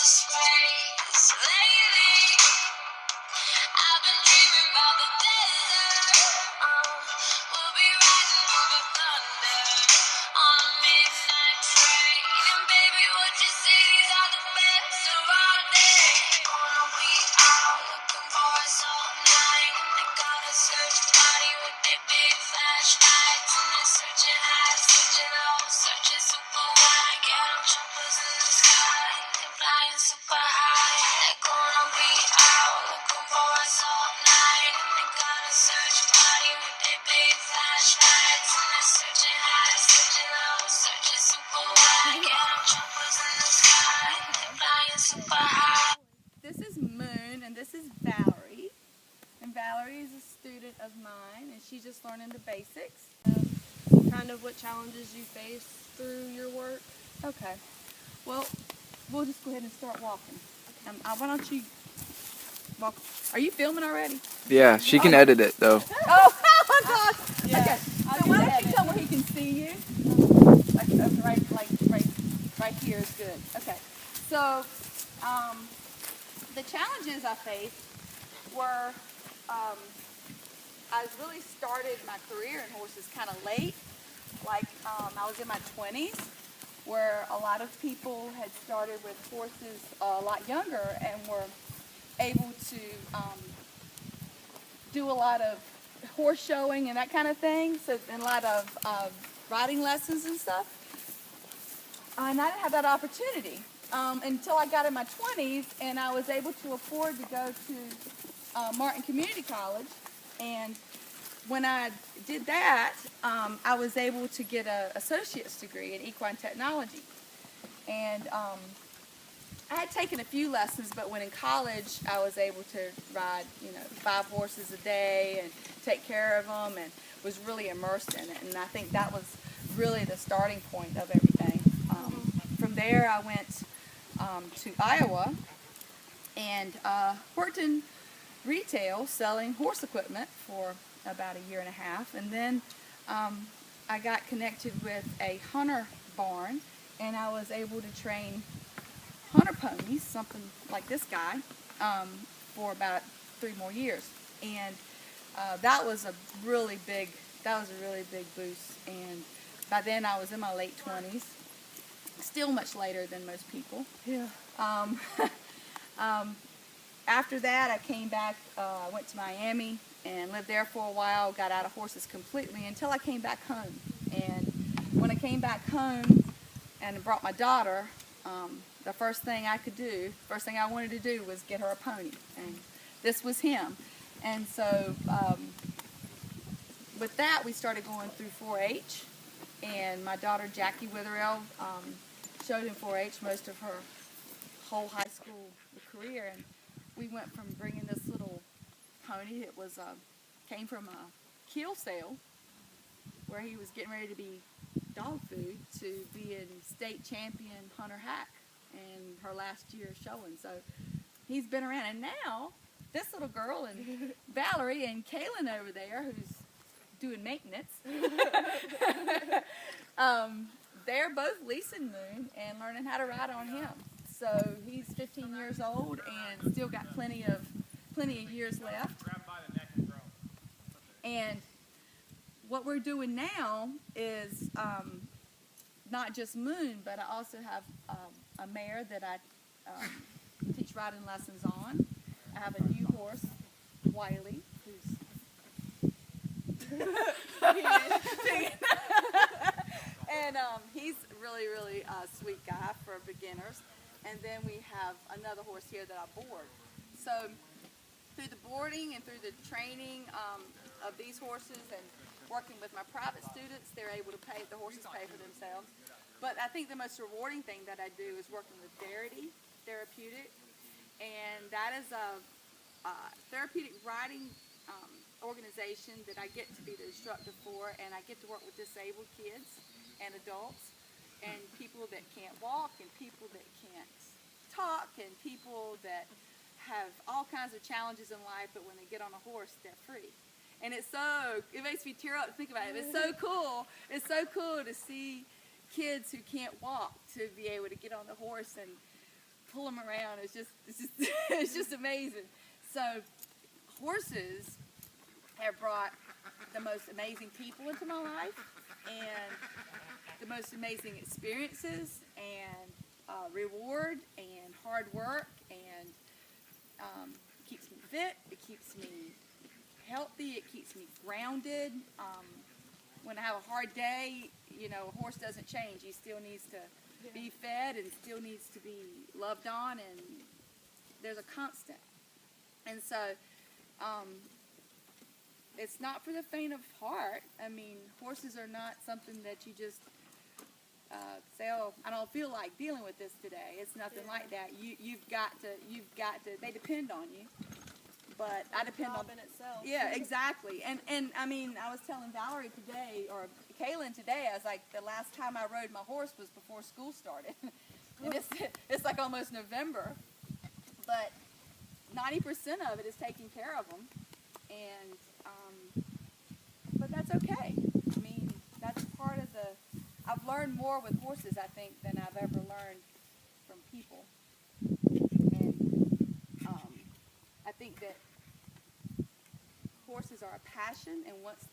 this place lately. I've been dreaming about the desert. We'll be riding through the thunder on a midnight train. And baby, what you say, these are the best of our day. Gonna be out looking for us all night. And they got a search party with their big flashlights. And they're searching high, searching low, searching super wide. Get them choppers in the sky, they're flying super high. They're gonna be out looking for us all night. And they got a search party with their big flashlights. And they're searching high, searching low, searching super wide. Get them choppers in the sky, they're flying super high. This is Moon, and this is Valerie. And Valerie is a student of mine, and she's just learning the basics. Kind of what challenges you face through your work. Okay. Well, we'll just go ahead and start walking. Why don't you walk? Are you filming already? Yeah, she can edit it though. Oh my gosh! Yeah. Okay. So why don't you tell where he can see you? Right here is good. Okay. So, the challenges I faced were, I really started my career in horses kind of late. I was in my 20s, where a lot of people had started with horses a lot younger and were able to do a lot of horse showing and that kind of thing, and a lot of riding lessons and stuff. And I didn't have that opportunity until I got in my 20s, and I was able to afford to go to Martin Community College. And when I did that, I was able to get an associate's degree in equine technology. And I had taken a few lessons, but when in college, I was able to ride, 5 horses a day and take care of them, and was really immersed in it. And I think that was really the starting point of everything. From there, I went to Iowa and worked in retail selling horse equipment for about a year and a half, and then I got connected with a hunter barn, and I was able to train hunter ponies, something like this guy, for about 3 more years. And that was a really big boost. And by then I was in my late 20s, still much later than most people. Yeah. After that, I came back, went to Miami and lived there for a while, got out of horses completely until I came back home. And when I came back home and brought my daughter, the first thing I wanted to do was get her a pony. And this was him. And so with that, we started going through 4-H. And my daughter, Jackie Witherell, showed in 4-H most of her whole high school career. And we went from bringing this little pony that was came from a kill sale where he was getting ready to be dog food to being state champion hunter hack in her last year showing. So he's been around, and now this little girl and Valerie and Kaylin over there, who's doing maintenance, they're both leasing Moon and learning how to ride on him. So he's 15 years old and still got plenty of years left. And what we're doing now is not just Moon, but I also have a mare that I teach riding lessons on. I have a new horse, Wiley, who's and he's really, really sweet guy for beginners. And then we have another horse here that I board. So through the boarding and through the training of these horses and working with my private students, they're able to pay, the horses pay for themselves. But I think the most rewarding thing that I do is working with Verity Therapeutic. And that is a therapeutic riding organization that I get to be the instructor for, and I get to work with disabled kids and adults and people that can't walk and people that can't talk and people that have all kinds of challenges in life, but when they get on a horse, they're free. And it makes me tear up to think about it. It's so cool. It's so cool to see kids who can't walk to be able to get on the horse and pull them around. It's just it's just amazing. So horses have brought the most amazing people into my life, and the most amazing experiences, and reward, and hard work, and keeps me fit. It keeps me healthy. It keeps me grounded. When I have a hard day, you know, a horse doesn't change. He still needs to be fed and still needs to be loved on, and there's a constant. And so it's not for the faint of heart. I mean, horses are not something that you just say, oh, I don't feel like dealing with this today. It's nothing like that. You've got to, they depend on you. But I depend on in itself. Yeah, exactly. And I mean, I was telling Valerie today, or Kaylin today, I was like, the last time I rode my horse was before school started. And it's like almost November. But 90% of it is taking care of them. And, but that's okay. I mean, that's part of I've learned more with horses, I think, than I've ever learned from people. And I think that horses are a passion, and once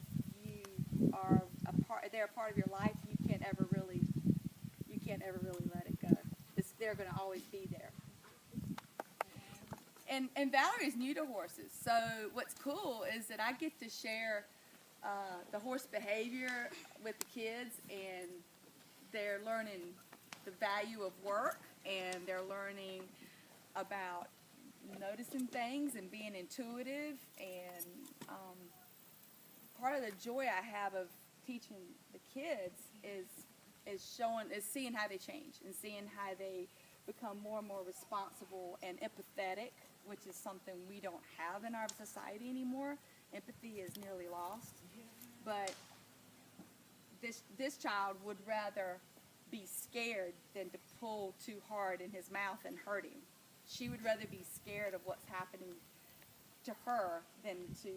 they're a part of your life, you can't ever really let it go. They're going to always be there. And Valerie's new to horses, so what's cool is that I get to share the horse behavior with the kids, and they're learning the value of work, and they're learning about noticing things and being intuitive. And part of the joy I have of teaching the kids is seeing how they change, and seeing how they become more and more responsible and empathetic, which is something we don't have in our society anymore. Empathy is nearly lost. But this child would rather be scared than to pull too hard in his mouth and hurt him. She would rather be scared of what's happening to her than to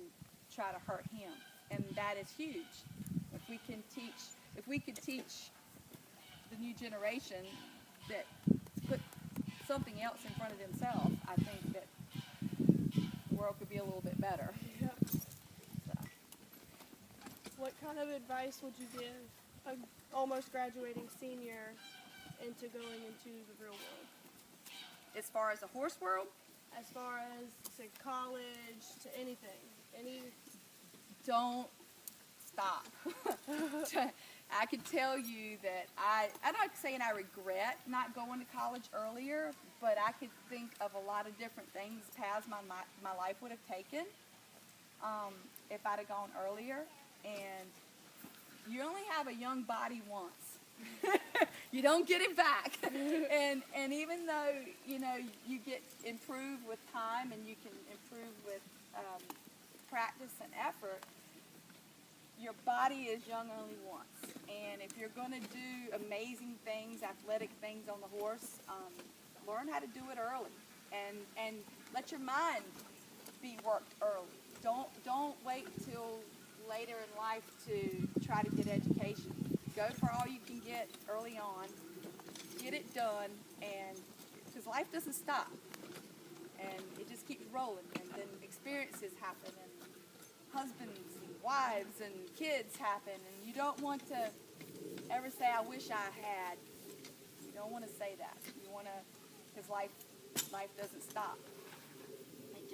try to hurt him. And that is huge. If we could teach the new generation that put something else in front of themselves, I think that the world could be a little bit better. Yeah. So. What kind of advice would you give a almost graduating senior into going into the real world? As far as the horse world, As far as, say, college, to anything. don't stop. I can tell you that I'm not saying I regret not going to college earlier, but I could think of a lot of different things, paths my life would have taken if I'd have gone earlier. And you only have a young body once. You don't get it back. And even though, you know, you get improved with time, and you can improve with practice and effort, your body is young only once. And if you're going to do amazing things, athletic things on the horse, learn how to do it early, and let your mind be worked early. Don't wait till later in life to try to get education. Go for all you can get early on. Get it done, and because life doesn't stop, and it just keeps rolling, and then experiences happen, and husbands and wives and kids happen, and you don't want to ever say, I wish I had. You don't want to say that. You want to, because life doesn't stop. It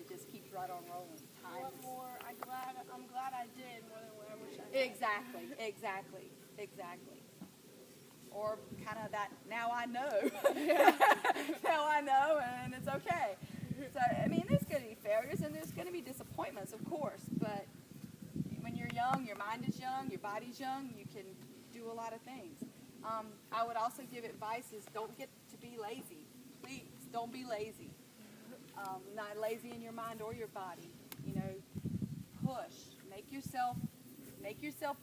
just keeps right on rolling. What more? I'm glad I did more than what I wish I had. Exactly. Or kind of that, now I know. Now I know, and it's okay. So, I mean, there's going to be failures, and there's going to be disappointments, of course, but when you're young, your mind is young, your body's young, you can do a lot of things. I would also give advice is don't get to be lazy. Please, don't be lazy. Not lazy in your mind or your body. You know, push. Make yourself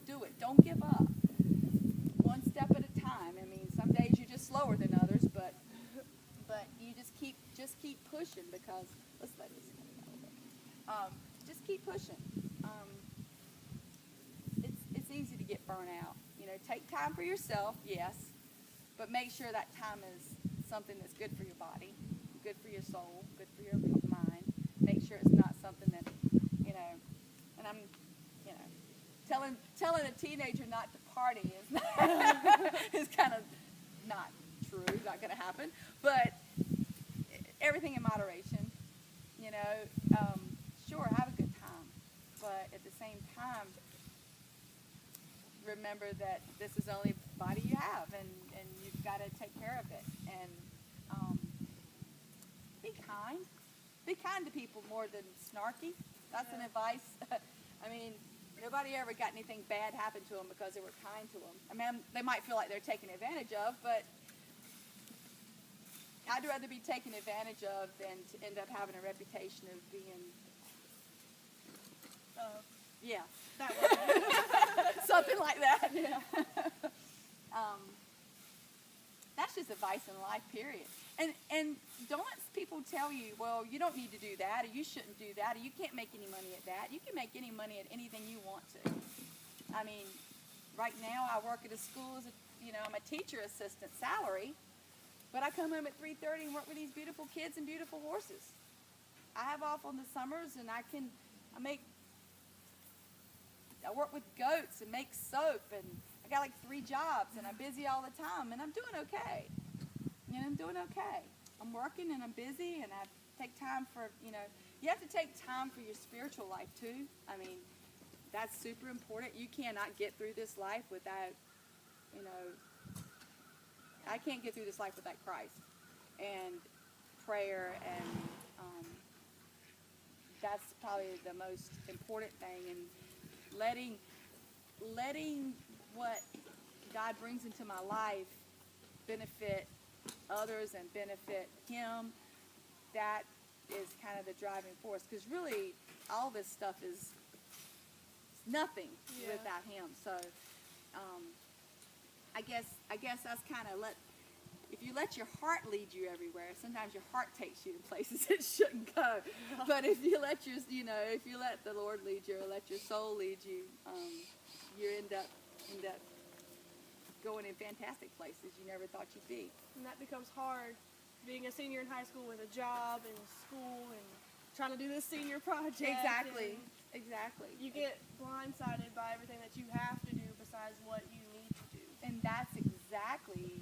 do it. Don't give up. One step at a time. I mean, some days you're just slower than others, but you just keep pushing, because let's let this come a little bit. Just keep pushing. It's easy to get burnt out. You know, take time for yourself, yes, but make sure that time is something that's good for your body, good for your soul, good for your mind. Make sure it's not something that, you know, and I'm, you know, telling a teenager not to party is kind of not true, not going to happen. But everything in moderation, you know. Sure, have a good time, but at the same time, remember that this is the only body you have, and you've got to take care of it. And be kind. Be kind to people more than snarky. That's an advice. I mean, nobody ever got anything bad happen to them because they were kind to them. I mean, they might feel like they're taken advantage of, but I'd rather be taken advantage of than to end up having a reputation of being, yeah, That way. something like that. Yeah. That's just advice in life, period. And don't let people tell you, well, you don't need to do that, or you shouldn't do that, or you can't make any money at that. You can make any money at anything you want to. I mean, right now I work at a school as I'm a teacher assistant salary, but I come home at 3:30 and work with these beautiful kids and beautiful horses. I have off on the summers, and I work with goats and make soap, and I got like 3 jobs, and I'm busy all the time, and I'm doing okay. I'm doing okay. I'm working, and I'm busy, and I take time for, you have to take time for your spiritual life too. I mean, that's super important. You cannot get through this life without, I can't get through this life without Christ and prayer, and that's probably the most important thing. And letting what God brings into my life benefit others and benefit Him, that is kind of the driving force. Because really, all this stuff is nothing without Him. So, I guess that's kind of if you let your heart lead you everywhere, sometimes your heart takes you to places it shouldn't go. But if you let the Lord lead you, or let your soul lead you, you end up going in fantastic places you never thought you'd be. And that becomes hard, being a senior in high school with a job and school and trying to do this senior project. Exactly. You get blindsided by everything that you have to do besides what you need to do. And that's exactly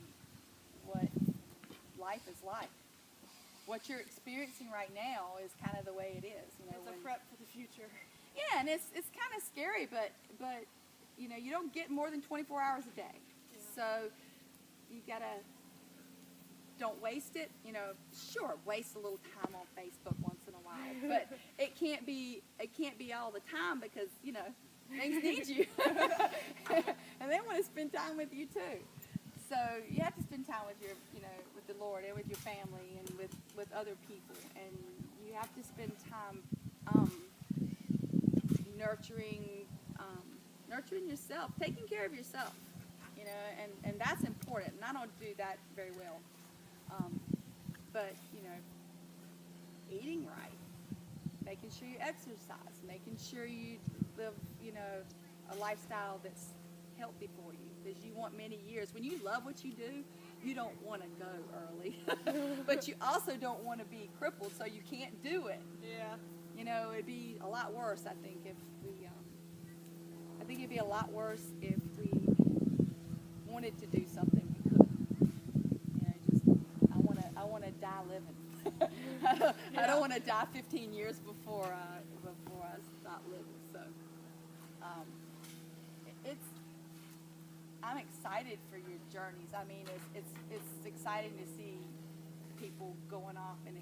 what life is like. What you're experiencing right now is kind of the way it is. It's a prep for the future. Yeah, and it's kind of scary, but you don't get more than 24 hours a day. Yeah. So you gotta, don't waste it. Sure, waste a little time on Facebook once in a while, but it can't be all the time, because things need you, and they want to spend time with you too. So you have to spend time with with the Lord, and with your family, and with other people, and you have to spend time nurturing yourself, taking care of yourself, and that's important. And I don't do that very well, but eating right, making sure you exercise, making sure you live a lifestyle that's healthy for you, because you want many years. When you love what you do, you don't want to go early, but you also don't want to be crippled so you can't do it. Yeah. It'd be a lot worse, I think, if we. I think it'd be a lot worse if we wanted to do something we couldn't. I want to die living. I don't want to die 15 years before I stop living. So, I'm excited for your journeys. I mean, it's exciting to see people going off and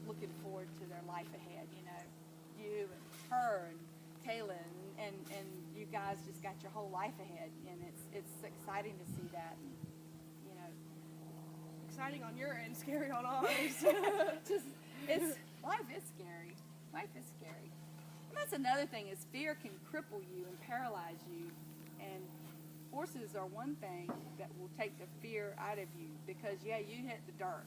looking forward to their life ahead. You and her and Taylor and you guys just got your whole life ahead, and it's exciting to see that. And, exciting on your end, scary on ours. Life is scary. Life is scary. And that's another thing, is fear can cripple you and paralyze you. And horses are one thing that will take the fear out of you, because you hit the dirt,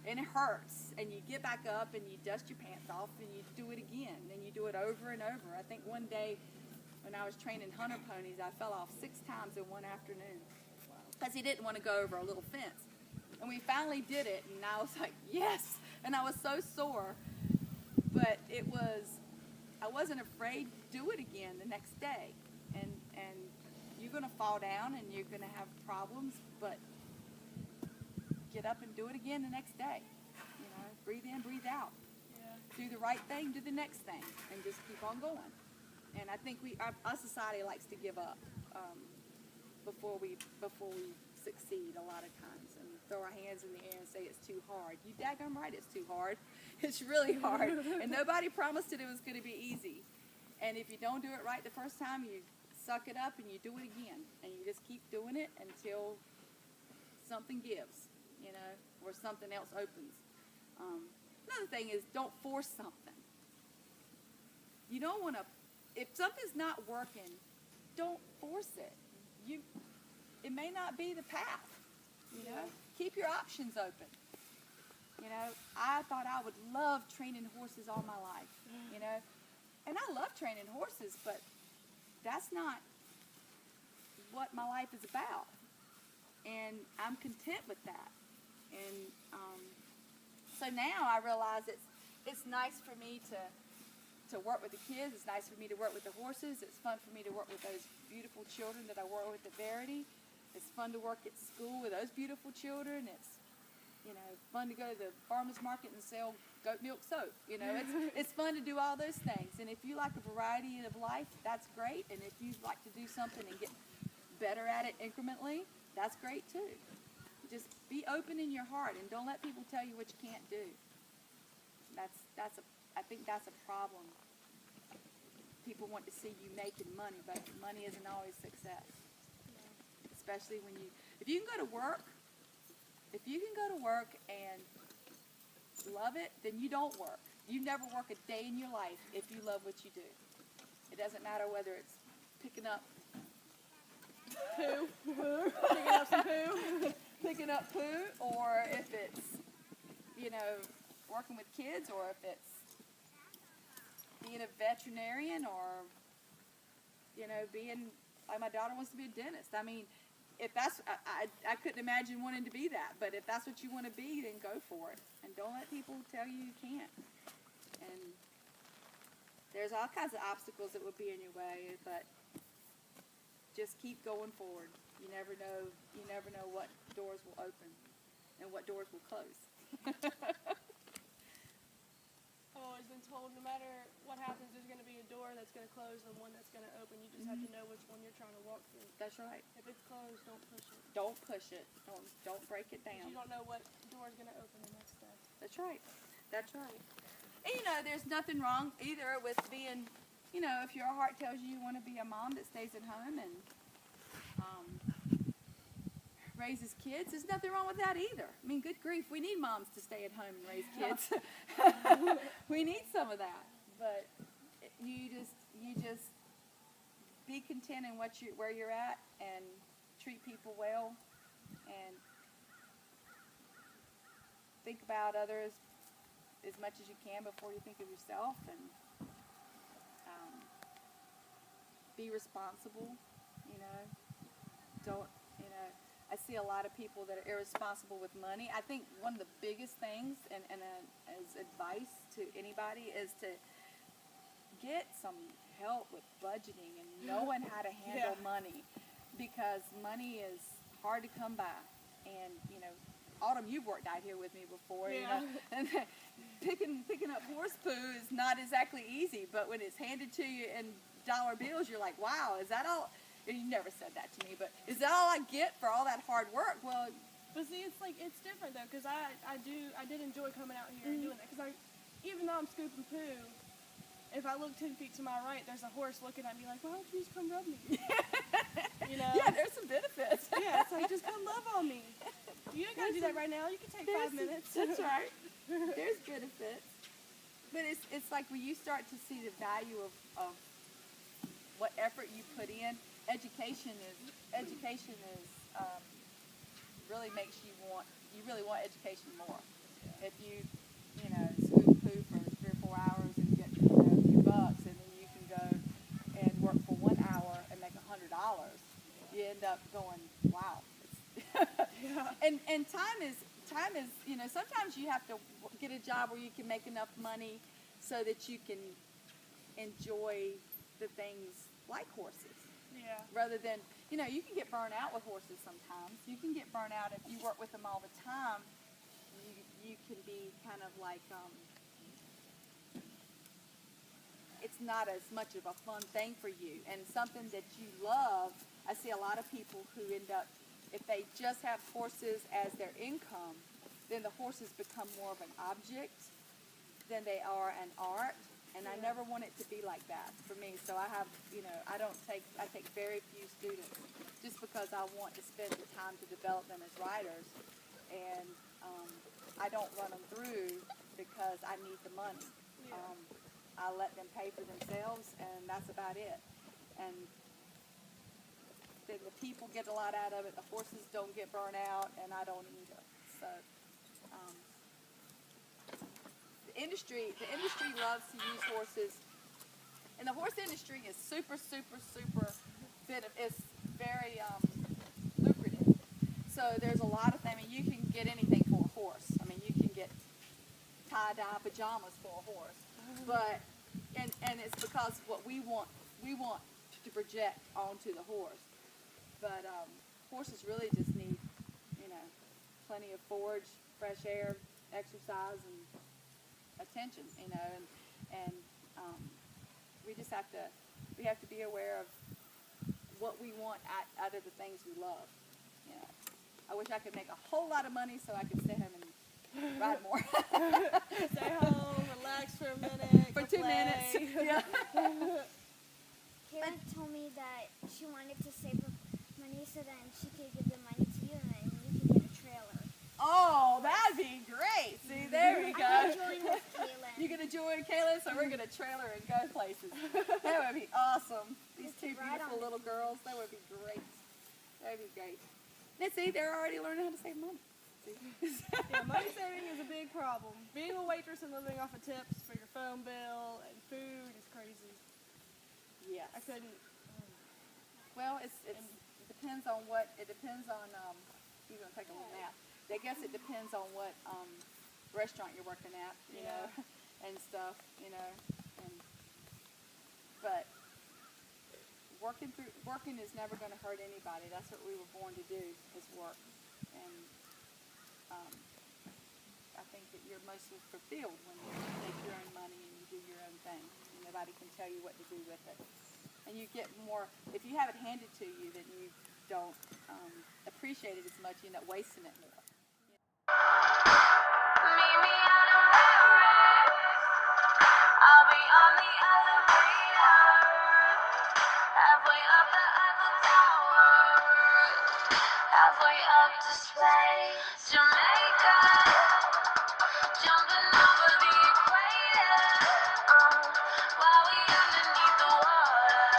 and it hurts, and you get back up and you dust your pants off and you do it again, and you do it over and over. I think one day when I was training hunter ponies, I fell off 6 times in one afternoon. because he didn't want to go over a little fence. And we finally did it, and I was like, yes! And I was so sore, but I wasn't afraid to do it again the next day. And you're going to fall down and you're going to have problems, but get up and do it again the next day. You know, breathe in, breathe out. Yeah. Do the right thing, do the next thing, and just keep on going. And I think our society likes to give up before we succeed a lot of times, and throw our hands in the air and say it's too hard. You daggone right, it's too hard. It's really hard, and nobody promised it was going to be easy. And if you don't do it right the first time, you suck it up and you do it again, and you just keep doing it until something gives, you know, or something else opens. Another thing is, don't force something. You don't want to, if something's not working, don't force it. It may not be the path, you know. Keep your options open. You know, I thought I would love training horses all my life, you know. And I love training horses, but that's not what my life is about. And I'm content with that. And so now I realize it's nice for me to work with the kids. It's nice for me to work with the horses. It's fun for me to work with those beautiful children that I work with at Verity. It's fun to work at school with those beautiful children. It's, you know, fun to go to the farmer's market and sell goat milk soap. You know, it's fun to do all those things. And if you like a variety of life, that's great. And if you like to do something and get better at it incrementally, that's great too. Just be open in your heart and don't let people tell you what you can't do. I think that's a problem. People want to see you making money, but money isn't always success. Especially if you can go to work and love it, then you don't work. You never work a day in your life if you love what you do. It doesn't matter whether it's picking up Poo. Picking up some poo. picking up poo, or if it's, you know, working with kids, or if it's being a veterinarian, or, you know, being, like my daughter wants to be a dentist. I mean, if that's, I couldn't imagine wanting to be that, but if that's what you want to be, then go for it. And don't let people tell you you can't. And there's all kinds of obstacles that would be in your way, but just keep going forward. You never know what doors will open and what doors will close. I've always been told no matter what happens, there's going to be a door that's going to close and one that's going to open. You just have to know which one you're trying to walk through. That's right. If it's closed, don't push it. Don't push it. Don't break it 'Cause down. you don't know what door is going to open the next day. That's right. That's right. And you know, there's nothing wrong either with being, you know, if your heart tells you want to be a mom that stays at home and raises kids, there's nothing wrong with that either. I mean, good grief, we need moms to stay at home and raise kids. We need some of that. But you just be content in where you're at, and treat people well, and think about others as much as you can before you think of yourself, and be responsible. You know, don't, you know, I see a lot of people that are irresponsible with money. I think one of the biggest things, and as advice to anybody, is to get some help with budgeting and knowing how to handle money, because money is hard to come by. And you know, Autumn, you've worked out here with me before. You know, and picking up horse poo is not exactly easy, but when it's handed to you in dollar bills, you're like, wow, is that all? And you never said that to me, but is that all I get for all that hard work? Well, but see, it's different though, because I did enjoy coming out here and doing that, because even though I'm scooping poo, if I look 10 feet to my right, there's a horse looking at me like, why don't you just come rub me? You know? Yeah, there's some benefits. Yeah, it's like, just come love on me. You ain't got to do that right now. You can take 5 minutes. That's right. There's benefits. But it's like when you start to see the value of what effort you put in, education really makes you really want education more. If you scoop poo for 3 or 4 hours and get a few bucks, and then you can go and work for 1 hour and make $100, you end up going, wow, Yeah. And time is, you know, sometimes you have to get a job where you can make enough money so that you can enjoy the things like horses. Yeah. Rather than, you know, you can get burnt out with horses sometimes. You can get burnt out if you work with them all the time. You can be kind of like, it's not as much of a fun thing for you. And something that you love, I see a lot of people who end up, if they just have horses as their income, then the horses become more of an object than they are an art. And I never want it to be like that for me. So I have, you know, I take very few students just because I want to spend the time to develop them as riders. And I don't run them through because I need the money. Yeah. I let them pay for themselves, and that's about it. And then the people get a lot out of it. The horses don't get burnt out, and I don't either. So the industry loves to use horses, and the horse industry is super it's very lucrative. So there's a lot of things. I mean, you can get anything for a horse. I mean, you can get tie-dye pajamas for a horse, but and it's because what we want to project onto the horse. But horses really just need, you know, plenty of forage, fresh air, exercise, and attention. You know, and we just have to be aware of what we want out of the things we love. You know, I wish I could make a whole lot of money so I could stay home and ride more. Stay home, relax for a minute. For go 2 play. minutes. Yeah. Kayla told me that she wanted to save up money so then she could give the money to you and then you could get a trailer. Oh, that'd be great. See, there we I'm go. join with Kaylin. You're going to join Kayla, so we're going to trailer and go places. That would be awesome. These two Right beautiful on. little girls, that would be great. That would be great. And see, they're already learning how to save money. See? Yeah, money saving is a big problem. Being a waitress and living off of tips for your phone bill and food is crazy. Yes. I couldn't. Well, it depends on what, you're going to take a little nap. I guess it depends on what restaurant you're working at, you know, and stuff, you know. But working is never going to hurt anybody. That's what we were born to do, is work. And I think that you're mostly fulfilled when you make your own money and you do your own thing. And nobody can tell you what to do with it. And you get more, if you have it handed to you, then you don't appreciate it as much. You end up wasting it more. Meet me out in Paris. I'll be on the elevator, halfway up the Eiffel Tower, halfway up to space. Jamaica, jumping over the equator. While we underneath the water,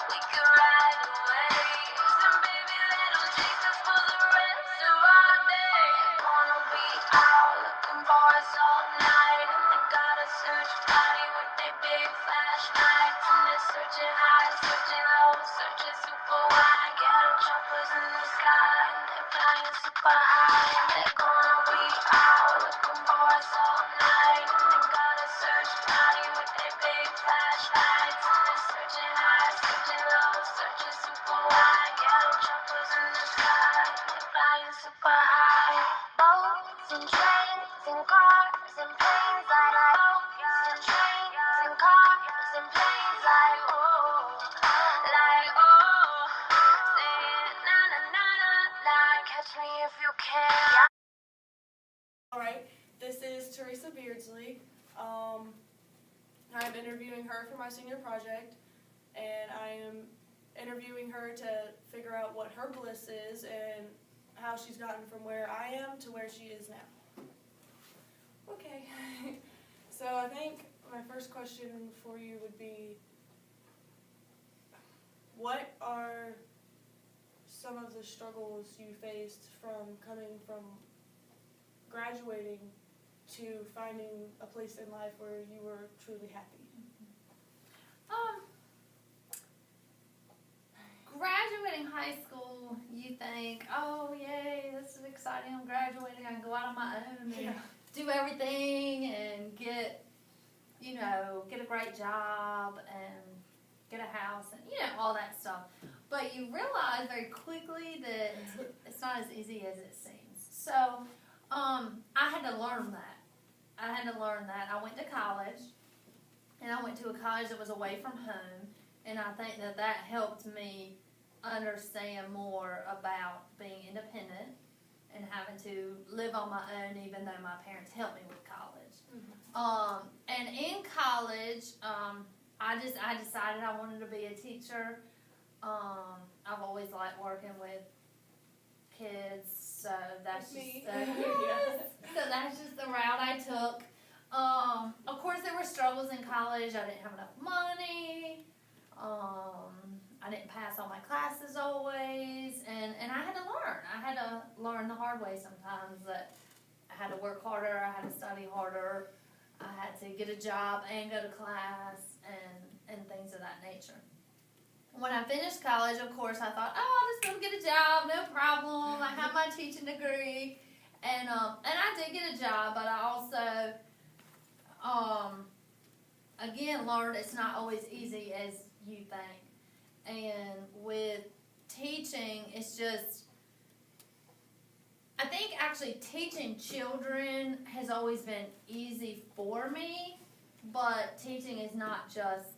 we could ride the waves, and baby, let 'em chase us for the rest of our days. Wanna be out looking for us all night, and they got a search party with their big flashlights, and they're searching high, searching low, searching super wide. Get choppers in the sky, and they're flying super high. They're gonna be out looking for us all night, and they got a search party with their big flashlights, and they're searching high, searching low, searching super wide. Get choppers in the sky, and they're flying super high. Boats and trains and cars and planes like boats and trains and cars and planes like oh, say it na na na na na. Catch me if you can. Alright, this is Teresa Beardsley. I'm interviewing her for my senior project, and I am interviewing her to figure out what her bliss is and how she's gotten from where I am to where she is now. Okay, so I think my first question for you would be, what are some of the struggles you faced from coming from graduating to finding a place in life where you were truly happy? graduating high school, you think, oh, yay, this is exciting. I'm graduating. I can go out on my own and do everything and get a great job and get a house and, all that stuff. But you realize very quickly that it's not as easy as it seems. So I had to learn that. I went to college, and I went to a college that was away from home, and I think that helped me understand more about being independent and having to live on my own, even though my parents helped me with college. And in college, I decided I wanted to be a teacher. I've always liked working with kids, so that's Me. So that's just the route I took. Of course, there were struggles in college. I didn't have enough money. I didn't pass all my classes always, and I had to learn. I had to learn the hard way sometimes that I had to work harder. I had to study harder. I had to get a job and go to class and things of that nature. When I finished college, of course, I thought, oh, I'll just go get a job, no problem. I have my teaching degree, and I did get a job, but I also, again, learned it's not always easy as you think. And with teaching, it's just, I think actually teaching children has always been easy for me, but teaching is not just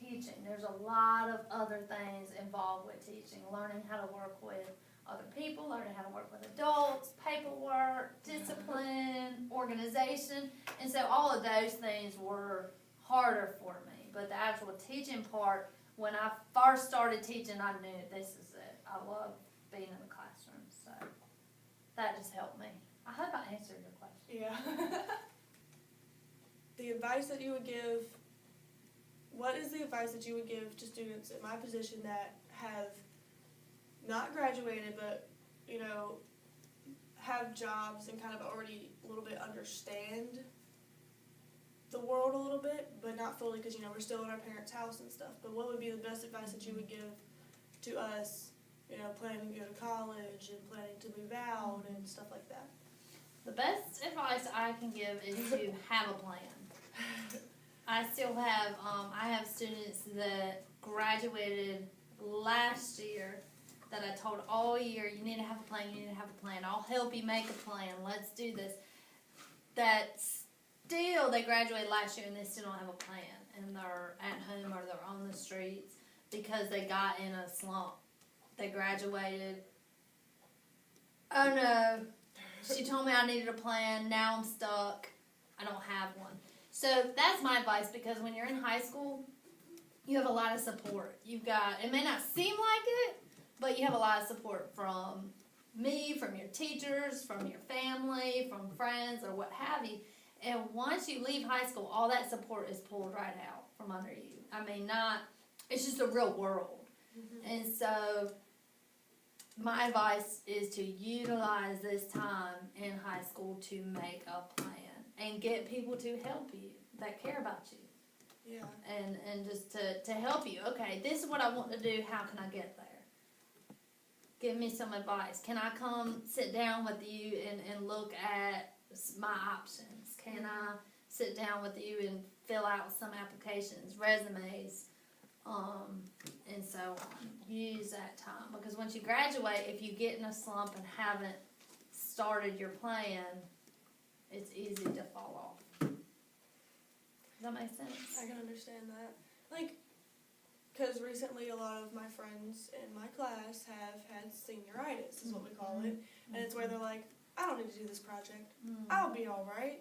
teaching. There's a lot of other things involved with teaching. Learning how to work with other people, learning how to work with adults, paperwork, discipline, organization. And so all of those things were harder for me. But the actual teaching part, when I first started teaching, I knew this is it. I love being in the classroom. So that just helped me. I hope I answered your question. Yeah. The advice that you would give, what is the advice that you would give to students in my position that have not graduated but, have jobs and kind of already a little bit understand the world a little bit, but not fully because, we're still in our parents' house and stuff. But what would be the best advice that you would give to us, planning to go to college and planning to move out and stuff like that? The best advice I can give is to have a plan. I still have, I have students that graduated last year that I told all year, you need to have a plan, I'll help you make a plan, let's do this. That still, they graduated last year and they still don't have a plan. And they're at home or they're on the streets because they got in a slump. They graduated. Oh no, she told me I needed a plan, now I'm stuck, I don't have one. So that's my advice, because when you're in high school, you have a lot of support. You've got, it may not seem like it, but you have a lot of support from me, from your teachers, from your family, from friends, or what have you. And once you leave high school, all that support is pulled right out from under you. I mean, it's just a real world. Mm-hmm. And so my advice is to utilize this time in high school to make a plan and get people to help you that care about you. Yeah. And just to help you. Okay, this is what I want to do. How can I get there? Give me some advice. Can I come sit down with you and look at my options? Can I sit down with you and fill out some applications, resumes, and so on? Use that time, because once you graduate, if you get in a slump and haven't started your plan, it's easy to fall off. Does that make sense? I can understand that. Because recently a lot of my friends in my class have had senioritis, is what we call it. And it's where they're like, I don't need to do this project. I'll be all right.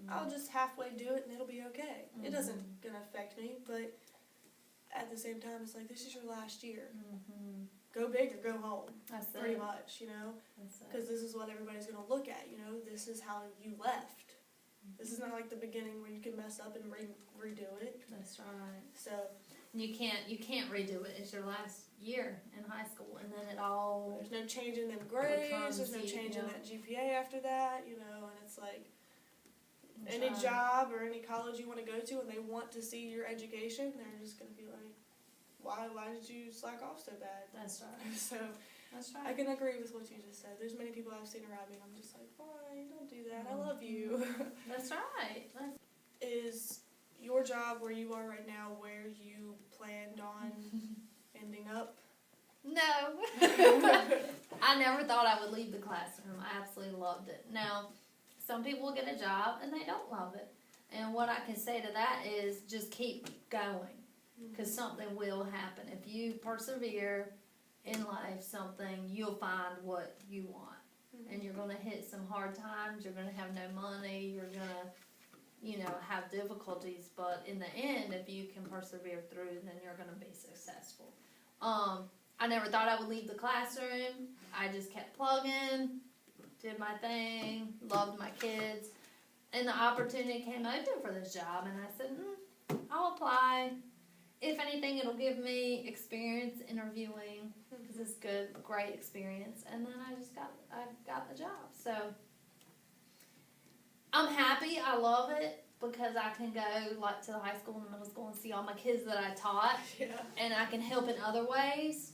I'll just halfway do it and it'll be okay. It doesn't gonna affect me, but at the same time, it's like, this is your last year. Go big or go home. That's pretty it. much, because this is what everybody's gonna look at. This is how you left. This is not like the beginning where you can mess up and redo it. That's right. So you can't redo it. It's your last year in high school, and then it all. there's no change in them grades. becomes There's no change in yeah. that GPA after that. And it's like That's any right. job or any college you want to go to, and they want to see your education, they're just gonna be like, why did you slack off so bad? That's right. So That's I right. can agree with what you just said. There's many people I've seen around me, and I'm just like, fine, don't do that. I love you. That's right. Is your job where you are right now where you planned on ending up? No. I never thought I would leave the classroom. I absolutely loved it. Now, some people get a job and they don't love it. And what I can say to that is just keep going. Because something will happen. If you persevere in life, you'll find what you want. And you're going to hit some hard times. You're going to have no money. You're going to, have difficulties. But in the end, if you can persevere through, then you're going to be successful. I never thought I would leave the classroom. I just kept plugging, did my thing, loved my kids. And the opportunity came open for this job. And I said, I'll apply. If anything, it'll give me experience interviewing, because it's great experience. And then I got the job. So I'm happy. I love it because I can go to the high school and the middle school and see all my kids that I taught, and I can help in other ways.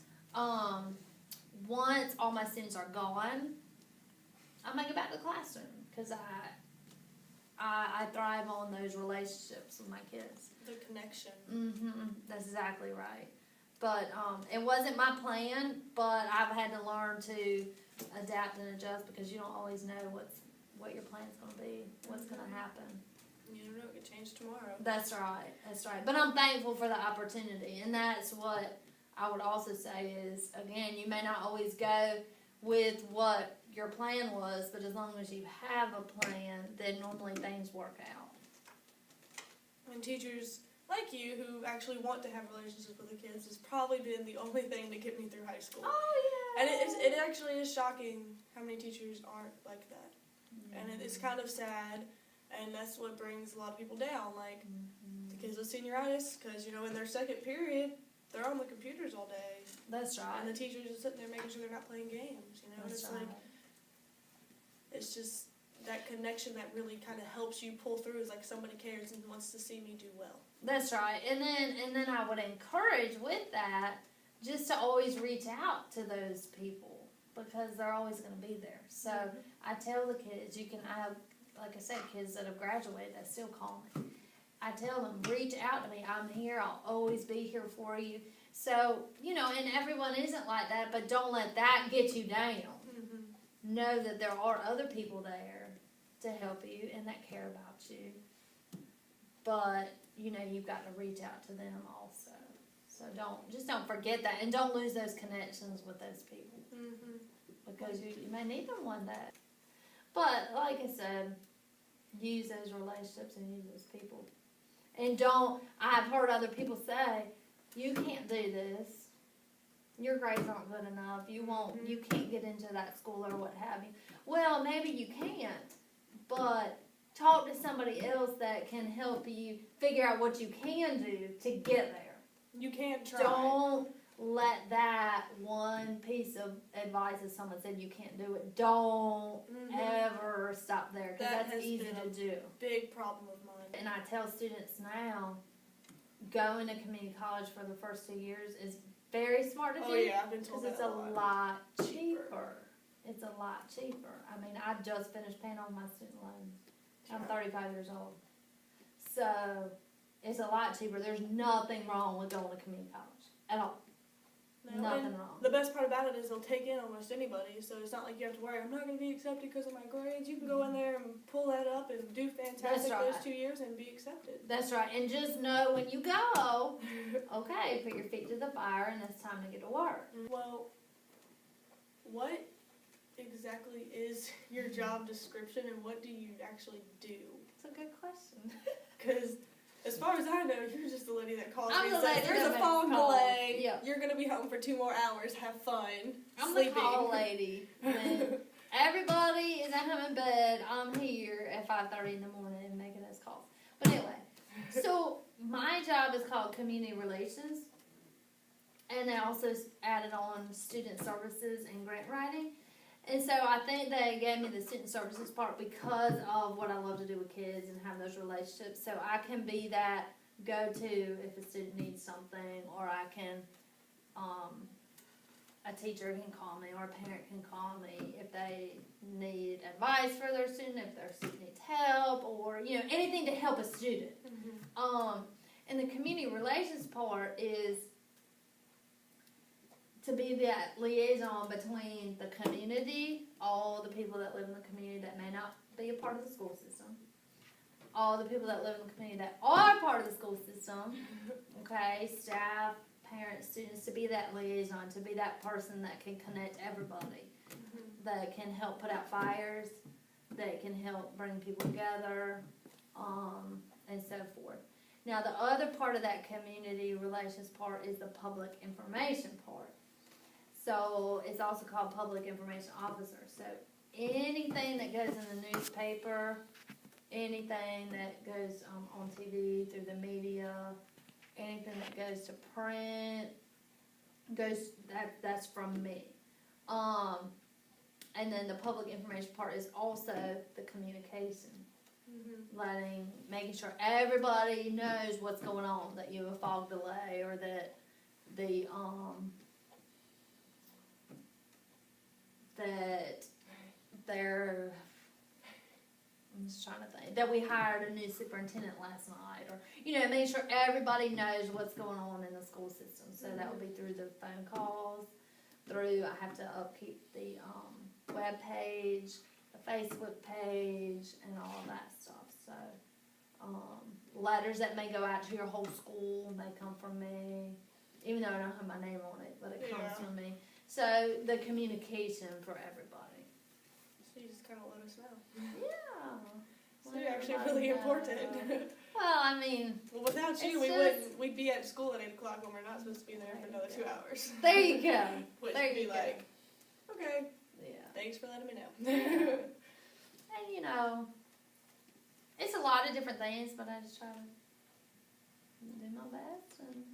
Once all my students are gone, I might go back to the classroom because I thrive on those relationships with my kids. The connection. That's exactly right. But it wasn't my plan, but I've had to learn to adapt and adjust because you don't always know what your plan's going to be, what's going to happen. You don't know, it could change tomorrow. That's right. But I'm thankful for the opportunity, and that's what I would also say is, again, you may not always go with what your plan was, but as long as you have a plan, then normally things work out. And teachers like you who actually want to have relationships with the kids has probably been the only thing to get me through high school. Oh, yeah. And it actually is shocking how many teachers aren't like that. And it's kind of sad, and that's what brings a lot of people down. Like, the kids with senioritis, because, in their second period, they're on the computers all day. That's right. And the teachers are sitting there making sure they're not playing games, And That's it's right. like, it's just that connection that really kind of helps you pull through is like somebody cares and wants to see me do well. That's right. And then I would encourage with that just to always reach out to those people because they're always going to be there. So I tell the kids, I have, like I said, kids that have graduated that still call me. I tell them, reach out to me. I'm here. I'll always be here for you. So, and everyone isn't like that, but don't let that get you down. Know that there are other people there to help you and that care about you. But, you've got to reach out to them also. So don't forget that, and don't lose those connections with those people. Because you may need them one day. But, like I said, use those relationships and use those people. And I've heard other people say, you can't do this. Your grades aren't good enough. You can't get into that school or what have you. Well, maybe you can't, but talk to somebody else that can help you figure out what you can do to get there. You can't try. Don't let that one piece of advice that someone said you can't do it. Don't ever stop there because that's easy to do. Big problem of mine. And I tell students now, going to community college for the first 2 years is very smart to do. Oh yeah, I've been told that because it's a lot cheaper. It's a lot cheaper. I mean, I just finished paying off my student loan. I'm 35 years old. So, it's a lot cheaper. There's nothing wrong with going to community college at all. No, nothing wrong. The best part about it is they'll take in almost anybody, so it's not like you have to worry, I'm not going to be accepted because of my grades. You can go in there and pull that up and do fantastic those 2 years and be accepted. That's right. And just know when you go, okay, put your feet to the fire and it's time to get to work. Well, what exactly is your job description and what do you actually do? It's a good question. Because as far as I know, you're just the lady that calls I'm me the and says, lady there's that a makes phone calls. delay. Yeah. You're going to be home for 2 more hours. Have fun. I'm sleeping. the call lady. When everybody is at home in bed, I'm here at 5:30 in the morning making those calls. But anyway, so my job is called Community Relations. And they also added on student services and grant writing. And so I think they gave me the student services part because of what I love to do with kids and have those relationships. So I can be that go to if a student needs something, or I can, a teacher can call me or a parent can call me if they need advice for their student, if their student needs help, or anything to help a student. And the community relations part is to be that liaison between the community, all the people that live in the community that may not be a part of the school system, all the people that live in the community that are part of the school system, okay, staff, parents, students, to be that liaison, to be that person that can connect everybody, that can help put out fires, that can help bring people together, and so forth. Now, the other part of that community relations part is the public information part. So it's also called public information officer. So anything that goes in the newspaper, anything that goes on TV, through the media, anything that goes to print, that's from me. And then the public information part is also the communication. Making sure everybody knows what's going on, that you have a fog delay, or that I'm just trying to think, that we hired a new superintendent last night, or, making sure everybody knows what's going on in the school system. So that would be through the phone calls, I have to upkeep the web page, the Facebook page, and all of that stuff. So, letters that may go out to your whole school, they come from me, even though I don't have my name on it, but it comes from me. So the communication for everybody. So you just kind of let us know. Yeah. So you're actually really important. Well, I mean, without you, we'd be at school at 8 o'clock when we're not supposed to be there for another 2 hours. There you go. Which there would be you like, okay, yeah. thanks for letting me know. And it's a lot of different things, but I just try to do my best and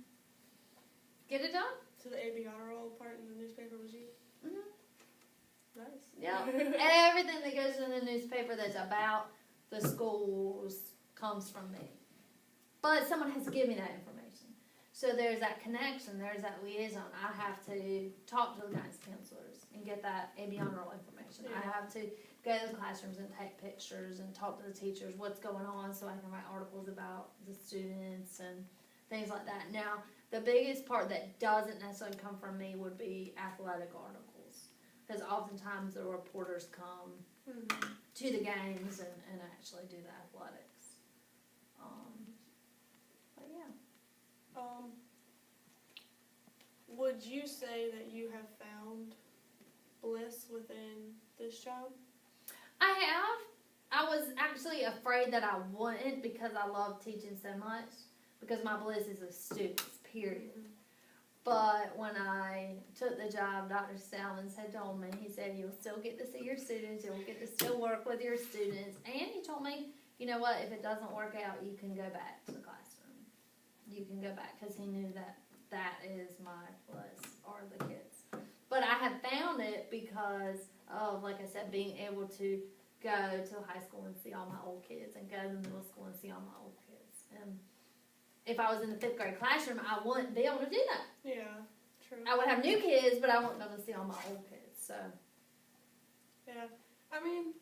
get it done. So the AB honor roll part in the newspaper was you? Nice. Yeah. Everything that goes in the newspaper that's about the schools comes from me. But someone has to give me that information. So there's that connection, there's that liaison. I have to talk to the guidance counselors and get that AB honor roll information. I have to go to the classrooms and take pictures and talk to the teachers what's going on, so I can write articles about the students and things like that. Now, the biggest part that doesn't necessarily come from me would be athletic articles, because oftentimes the reporters come to the games and actually do the athletics. But yeah. Would you say that you have found bliss within this job? I have. I was actually afraid that I wouldn't, because I love teaching so much, because my bliss is with students, period. But when I took the job, Dr. Salmons had told me, he said, you'll still get to see your students, you'll get to still work with your students, and he told me, you know what, if it doesn't work out, you can go back to the classroom. You can go back, because he knew that is my bliss, are the kids. But I have found it because of, like I said, being able to go to high school and see all my old kids, and go to middle school and see all my old kids. And if I was in the 5th grade classroom, I wouldn't be able to do that. Yeah, true. I would have new kids, but I wouldn't be able to see all my old kids. So. Yeah, I mean,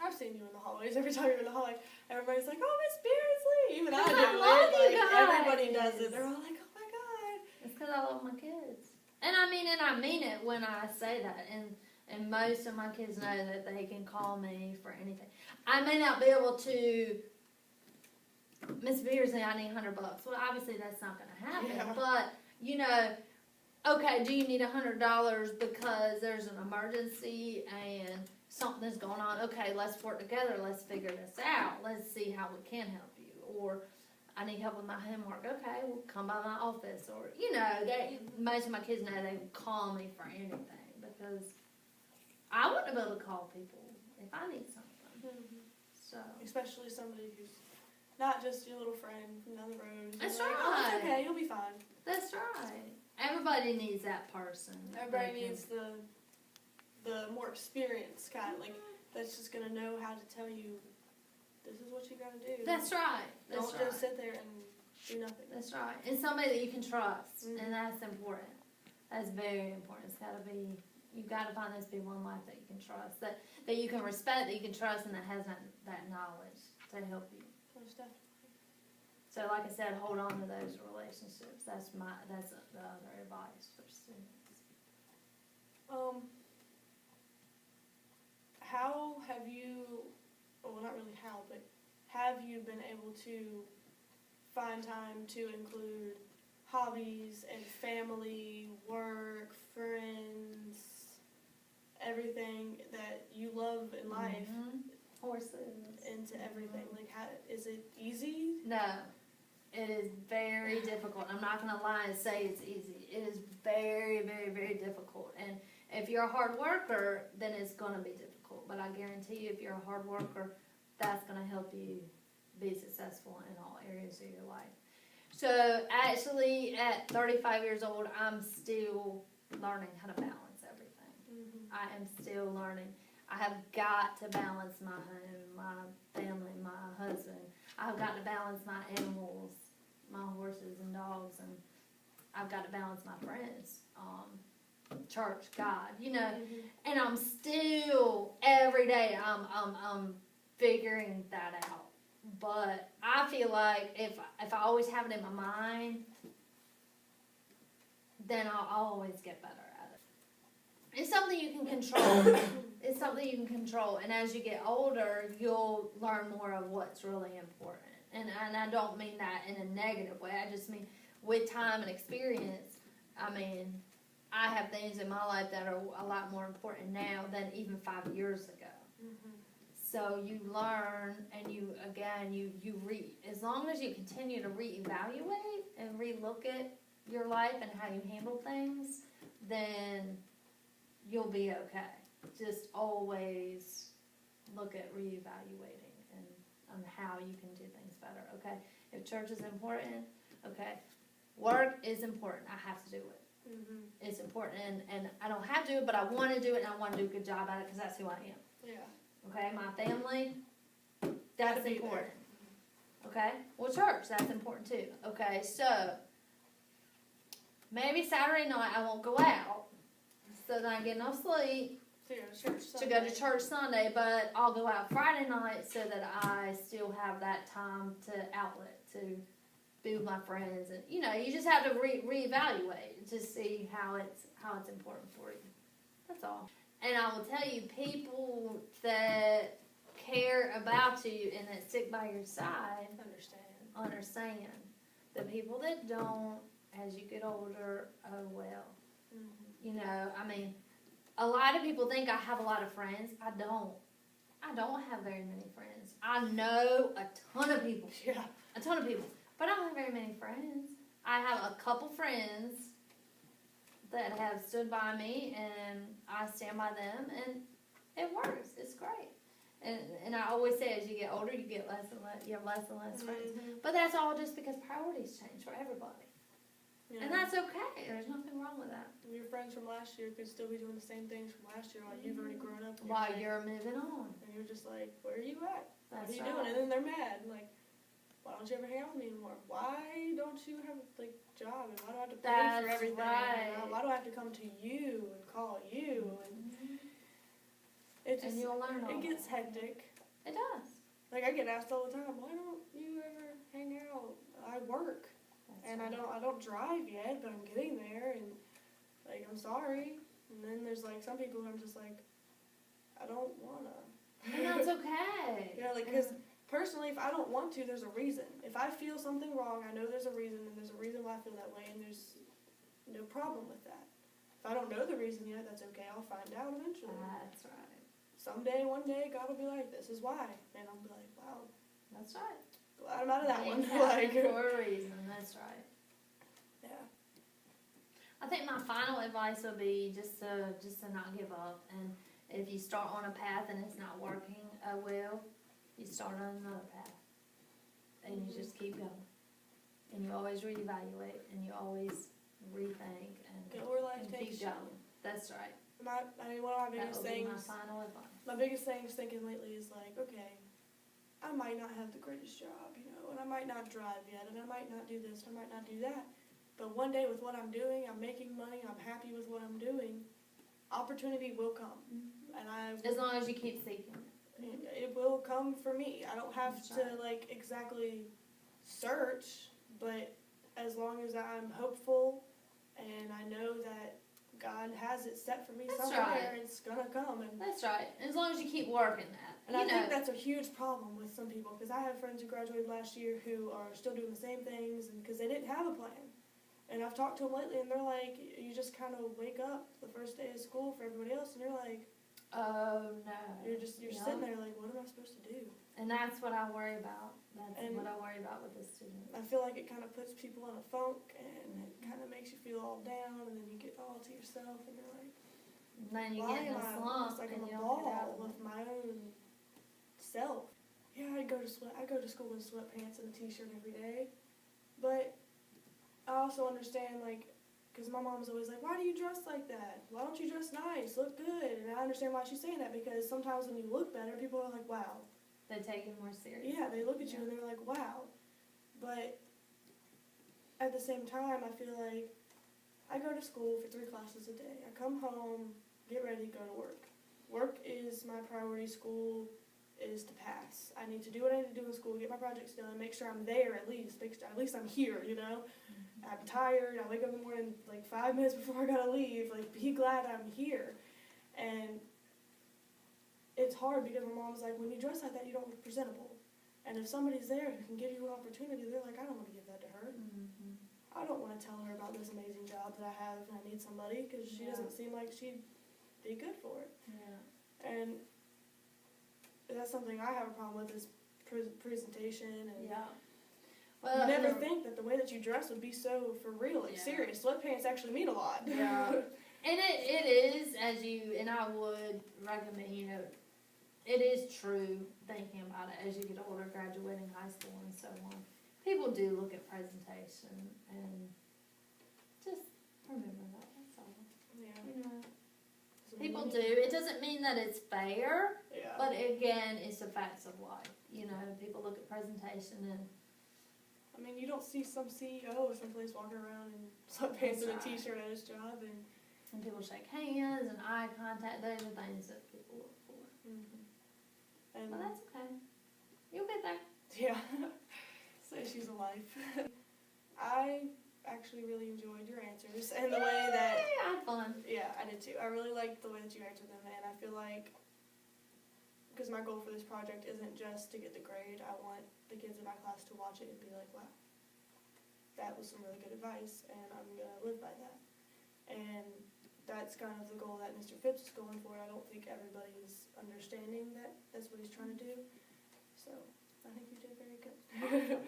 I've seen you in the hallways. Every time you're in the hallway, everybody's like, "Oh, Miss Beardsley!" Even I do I love it. you Like guys. everybody does it. They're all like, "Oh my god!" It's because I love my kids. And I mean it when I say that. And most of my kids know that they can call me for anything. I may not be able to, Miss Beardsley, I need $100. Well, obviously that's not going to happen. Yeah. But, okay, do you need $100 because there's an emergency and something's going on? Okay, let's work together. Let's figure this out. Let's see how we can help you. Or, I need help with my homework. Okay, well, come by my office. Or, most of my kids know they can call me for anything, because I wouldn't be able to call people if I need something. So, Especially somebody who's not just your little friend from down the road. That's like, right. "Oh, it's okay, you'll be fine." that's right. Everybody needs that person. Everybody They can- needs the more experienced kind, like that's just gonna know how to tell you this is what you gotta do. That's right. That's Don't right. just sit there and do nothing. That's right. And somebody that you can trust, Mhm. and that's important. That's very important. It's gotta be. You gotta find those people in life that you can trust, that you can respect, that you can trust, and that has that knowledge to help you. Most definitely. So, like I said, hold on to those relationships. That's the other advice for students. How have you, well, not really how, but have you been able to find time to include hobbies and family, work, friends, everything that you love in life Mhm. Horses. into everything? Like, how is it easy? No, it is very difficult. I'm not gonna lie and say it's easy. It is very, very, very difficult. And if you're a hard worker, then it's gonna be difficult. But I guarantee you, if you're a hard worker, that's gonna help you be successful in all areas of your life. So actually, at 35 years old, I'm still learning how to balance everything. Mm-hmm. I am still learning. I have got to balance my home, my family, my husband. I've got to balance my animals, my horses and dogs, and I've got to balance my friends, church, God, Mm-hmm. And I'm still every day I'm figuring that out. But I feel like if I always have it in my mind, then I'll always get better at it. It's something you can control. It's something you can control, and as you get older, you'll learn more of what's really important. And I don't mean that in a negative way. I just mean with time and experience. I mean, I have things in my life that are a lot more important now than even 5 years ago. Mm-hmm. So you learn, and you as long as you continue to reevaluate and relook at your life and how you handle things, then you'll be okay. Just always look at reevaluating and on how you can do things better, okay? If church is important, okay. Work is important. I have to do it. Mm-hmm. It's important, and I don't have to do it, but I want to do it, and I want to do a good job at it because that's who I am. Yeah. Okay, my family, Gotta that's be important. Okay, well, church, that's important too. Okay, so maybe Saturday night I won't go out, so then I get no sleep So you're at church to go to church Sunday, but I'll go out Friday night so that I still have that time to outlet to be with my friends, and you just have to reevaluate to see how it's important for you. That's all. And I will tell you, people that care about you and that stick by your side understand. The people that don't, as you get older, oh well. Mm-hmm. I mean, a lot of people think I have a lot of friends. I don't. I don't have very many friends. I know a ton of people. Yeah. A ton of people. But I don't have very many friends. I have a couple friends that have stood by me, and I stand by them, and it works. It's great. And I always say, as you get older, you get less and less. You have less and less friends. Mm-hmm. But that's all just because priorities change for everybody, Yeah. and that's okay. There's nothing wrong with that. Your friends from last year could still be doing the same things from last year while you've already grown up. And While like- you're moving on. and you're just like, where are you at? That's what are you right. doing? And then they're mad. Like, why don't you ever hang out with me anymore? Why don't you have a job? And why do I have to pay That's for everything? right. And why do I have to come to you and call you? And it just And you'll learn all it gets that. hectic. It does. Like, I get asked all the time, why don't you ever hang out? I work. That's And right. I don't drive yet, but I'm getting there, and like, I'm sorry. And then there's like some people who I'm just like, I don't wanna. And that's okay. Yeah, like, because personally, if I don't want to, there's a reason. If I feel something wrong, I know there's a reason, and there's a reason why I feel that way, and there's no problem with that. If I don't know the reason yet, that's okay. I'll find out eventually. That's right. Someday, one day, God will be like, this is why. And I'll be like, wow, That's right. glad I'm out of that one. Things Like, happen for a reason. That's right. yeah. I think my final advice would be just to not give up. And if you start on a path and it's not working well, you start on another path, and you just keep going. And you always reevaluate, and you always rethink, Go where life and takes keep you. going. That's right. One of my That biggest would be my things, final advice. my biggest things thinking lately is like, okay, I might not have the greatest job, and I might not drive yet, and I might not do this, and I might not do that. But one day with what I'm doing, I'm making money, I'm happy with what I'm doing, opportunity will come. And As long as you keep seeking. it will come for me. I don't have That's to, right. exactly search, but as long as I'm hopeful and I know that God has it set for me That's somewhere, right. it's going to come. And That's right. As long as you keep working that. And I think that's a huge problem with some people, because I have friends who graduated last year who are still doing the same things, and because they didn't have a plan. And I've talked to them lately, and they're like, you just kind of wake up the first day of school for everybody else, and you're like, oh no. You're sitting there like, what am I supposed to do? And that's what I worry about. That's what I worry about with the students. I feel like it kind of puts people in a funk, and it kind of makes you feel all down, and then you get all to yourself, and you're like, And then you why get in am a I slump it's like and I'm you a don't get out ball of with it. my own self. Yeah, I go to school in sweatpants and a t-shirt every day, but I also understand, because my mom's always like, why do you dress like that? Why don't you dress nice, look good? And I understand why she's saying that, because sometimes when you look better, people are like, wow. They take it more serious. Yeah, they look at you and they're like, wow. But at the same time, I feel like I go to school for 3 classes a day. I come home, get ready, go to work. Work is my priority. School is to pass. I need to do what I need to do in school, get my projects done, make sure I'm there at least. At least I'm here, I'm tired. I wake up in the morning 5 minutes before I gotta leave. Be glad I'm here. And it's hard because my mom's like, when you dress like that, you don't look presentable. And if somebody's there who can give you an opportunity, they're like, I don't want to give that to her. Mm-hmm. I don't want to tell her about this amazing job that I have and I need somebody, because she doesn't seem like she'd be good for it. Yeah. And that's something I have a problem with, is presentation. And Well, you never think that the way that you dress would be so for real, serious. Sweatpants actually mean a lot. Yeah. And it is, and I would recommend, it is true, thinking about it, as you get older, graduating high school and so on. People do look at presentation, and just remember that, that's all. Yeah. People do. It doesn't mean that it's fair, Yeah. but again, it's the facts of life. People look at presentation and... I mean, you don't see some CEO or someplace walking around in sweatpants and a That's right. t-shirt at his job, and people shake hands and eye contact. Those are things that people look for. and But that's okay. You'll get there. yeah, so she's alive. I actually really enjoyed your answers and the way that. Yay, I had fun. Yeah, I did too. I really liked the way that you answered them, and I feel like, because my goal for this project isn't just to get the grade, I want the kids in my class to watch it and be like, wow, that was some really good advice, and I'm going to live by that. And that's kind of the goal that Mr. Phipps is going for. I don't think everybody's understanding that that's what he's trying to do. So I think you did very good.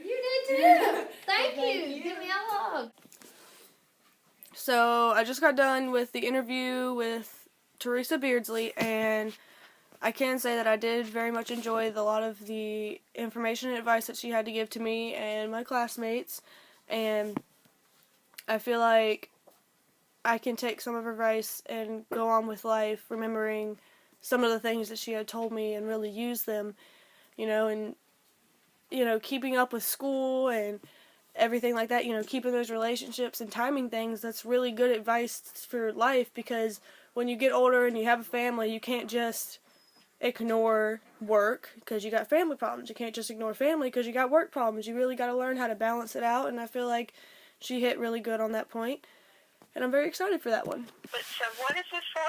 You did too. Thank you. Give me a hug. So I just got done with the interview with Teresa Beardsley, and I can say that I did very much enjoy a lot of the information and advice that she had to give to me and my classmates, and I feel like I can take some of her advice and go on with life, remembering some of the things that she had told me and really use them, and, keeping up with school and everything like that, keeping those relationships and timing things. That's really good advice for life, because when you get older and you have a family, you can't just ignore work because you got family problems. You can't just ignore family because you got work problems. You really got to learn how to balance it out, and I feel like she hit really good on that point, and I'm very excited for that one. But so what is this for?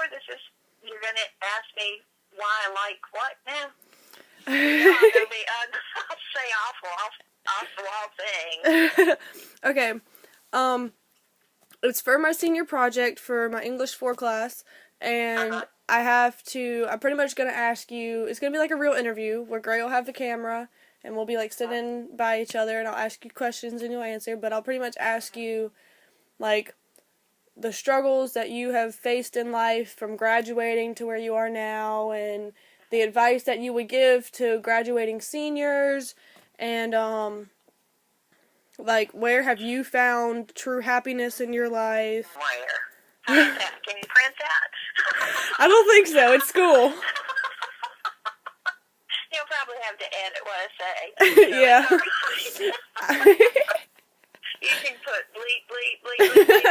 You're going to ask me why I like what now? I'll say awful things. Okay, it's for my senior project for my English 4 class, and I'm pretty much going to ask you, it's going to be like a real interview where Gray will have the camera, and we'll be sitting by each other, and I'll ask you questions and you'll answer, but I'll pretty much ask you, the struggles that you have faced in life from graduating to where you are now, and the advice that you would give to graduating seniors, and, where have you found true happiness in your life? Where? Can you print that? I don't think so. It's school. You'll probably would have to edit what I say. Yeah. You can put bleep, bleep, bleep, bleep, bleep.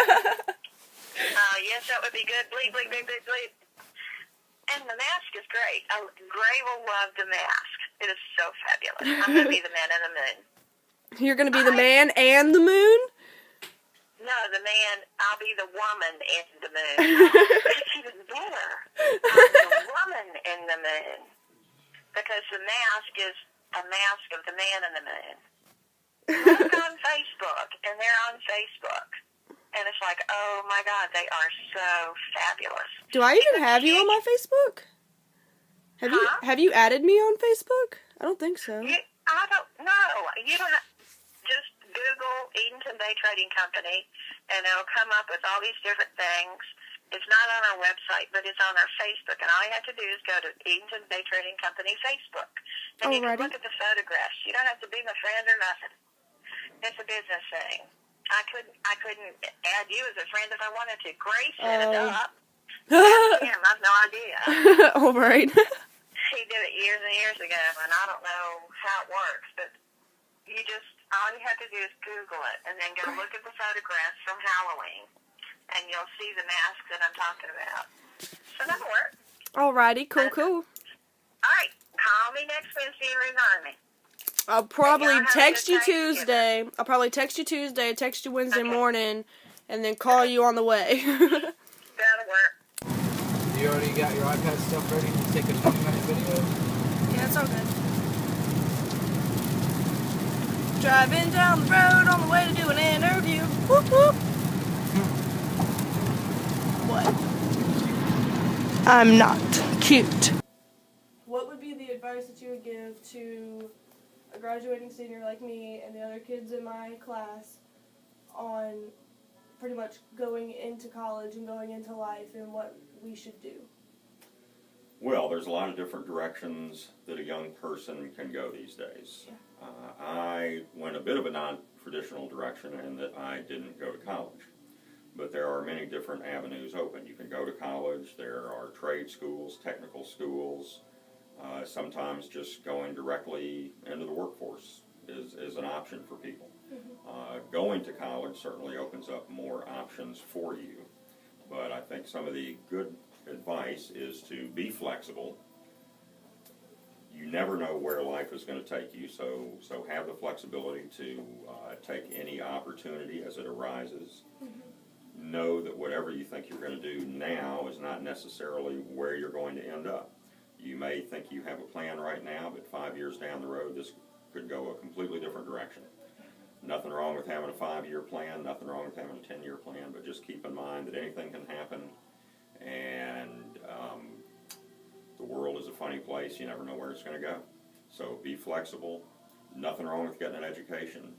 Yes, that would be good. Bleep, bleep, bleep, bleep, bleep. And the mask is great. Gray will love the mask. It is so fabulous. I'm going to be the man in the moon. You're going to be the man and the moon? No, the man, I'll be the woman in the moon. It's even better. I'll be the woman in the moon. Because the mask is a mask of the man in the moon. Look on Facebook, and they're on Facebook. And it's like, oh my God, they are so fabulous. Do I even have you on my Facebook? Have you added me on Facebook? I don't think so. I don't know. You don't have, just Google Edenton Day Trading Company, and it'll come up with all these different things. It's not on our website, but it's on our Facebook, and all you have to do is go to Edenton Day Trading Company Facebook, and you can look at the photographs. You don't have to be my friend or nothing. It's a business thing. I couldn't add you as a friend if I wanted to. Grace set it up. Ask him. I have no idea. All right. He did it years and years ago, and I don't know how it works, but all you have to do is Google it, and then go look at the photographs from Halloween, and you'll see the mask that I'm talking about. So that'll work. Alrighty, cool. All right, call me next Wednesday and remind me. I'll probably text you Tuesday. Text you Wednesday morning, and then call you on the way. That'll work. You already got your iPad stuff ready to take a 20-minute video? Yeah, it's all good. Driving down the road on the way to do an interview. Whoop, whoop. What? I'm not cute. What would be the advice that you would give to a graduating senior like me and the other kids in my class on pretty much going into college and going into life and what we should do? Well, there's a lot of different directions that a young person can go these days. Yeah. I went a bit of a non-traditional direction in that I didn't go to college. But there are many different avenues open. You can go to college, there are trade schools, technical schools, sometimes just going directly into the workforce is an option for people. Going to college certainly opens up more options for you, but I think some of the good advice is to be flexible. You never know where life is going to take you, so have the flexibility to take any opportunity as it arises. Know that whatever you think you're going to do now is not necessarily where you're going to end up. You may think you have a plan right now, but 5 years down the road, this could go a completely different direction. Nothing wrong with having a 5-year plan, nothing wrong with having a 10-year plan, but just keep in mind that anything can happen, and the world is a funny place. You never know where it's going to go. So be flexible. Nothing wrong with getting an education.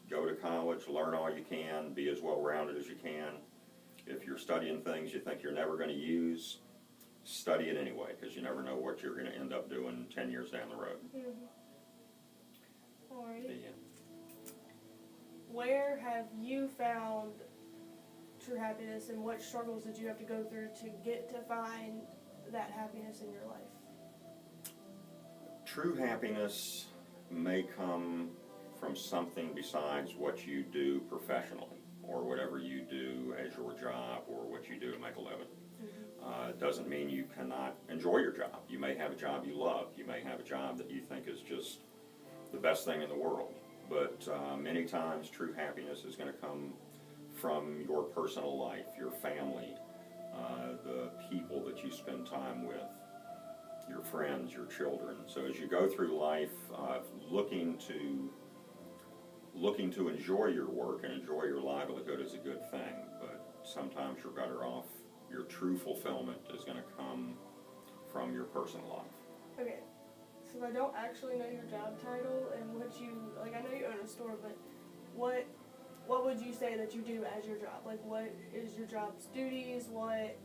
Go to college, learn all you can, be as well-rounded as you can. If you're studying things you think you're never going to use, study it anyway, because you never know what you're going to end up doing 10 years down the road. Alrighty. Where have you found true happiness, and what struggles did you have to go through to get to find that happiness in your life? True happiness may come from something besides what you do professionally, or whatever you do as your job, or what you do to make a living. It doesn't mean you cannot enjoy your job. You may have a job you love. You may have a job that you think is just the best thing in the world. But many times true happiness is going to come from your personal life, your family, the people that you spend time with, your friends, your children. So as you go through life looking to enjoy your work and enjoy your livelihood is a good thing, but sometimes you're better off. Your true fulfillment is going to come from your personal life. Okay, so I don't actually know your job title and what you, like, I know you own a store, but what would you say that you do as your job? Like, what is your job's duties? What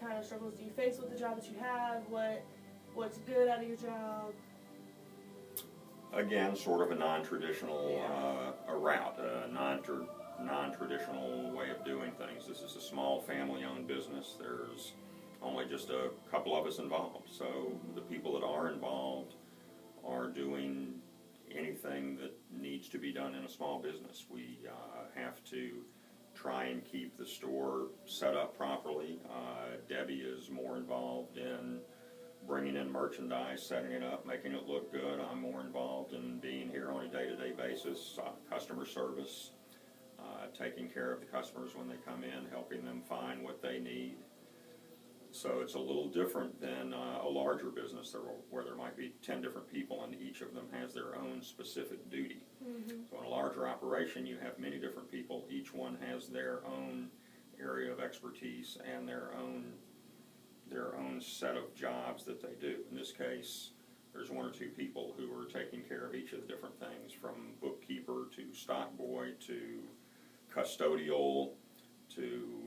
kind of struggles do you face with the job that you have? What's good out of your job? Again, sort of a non-traditional route, a non-traditional way of doing things. This is a small family-owned business. There's only just a couple of us involved. So the people that are involved are to be done in a small business. We have to try and keep the store set up properly. Debbie is more involved in bringing in merchandise, setting it up, making it look good. I'm more involved in being here on a day-to-day basis, customer service, taking care of the customers when they come in, helping them find what they need. So it's a little different than a larger business where there might be 10 different people and each of them has their own specific duty. So in a larger operation, you have many different people. Each one has their own area of expertise and their own set of jobs that they do. In this case, there's 1 or 2 people who are taking care of each of the different things, from bookkeeper to stock boy to custodial to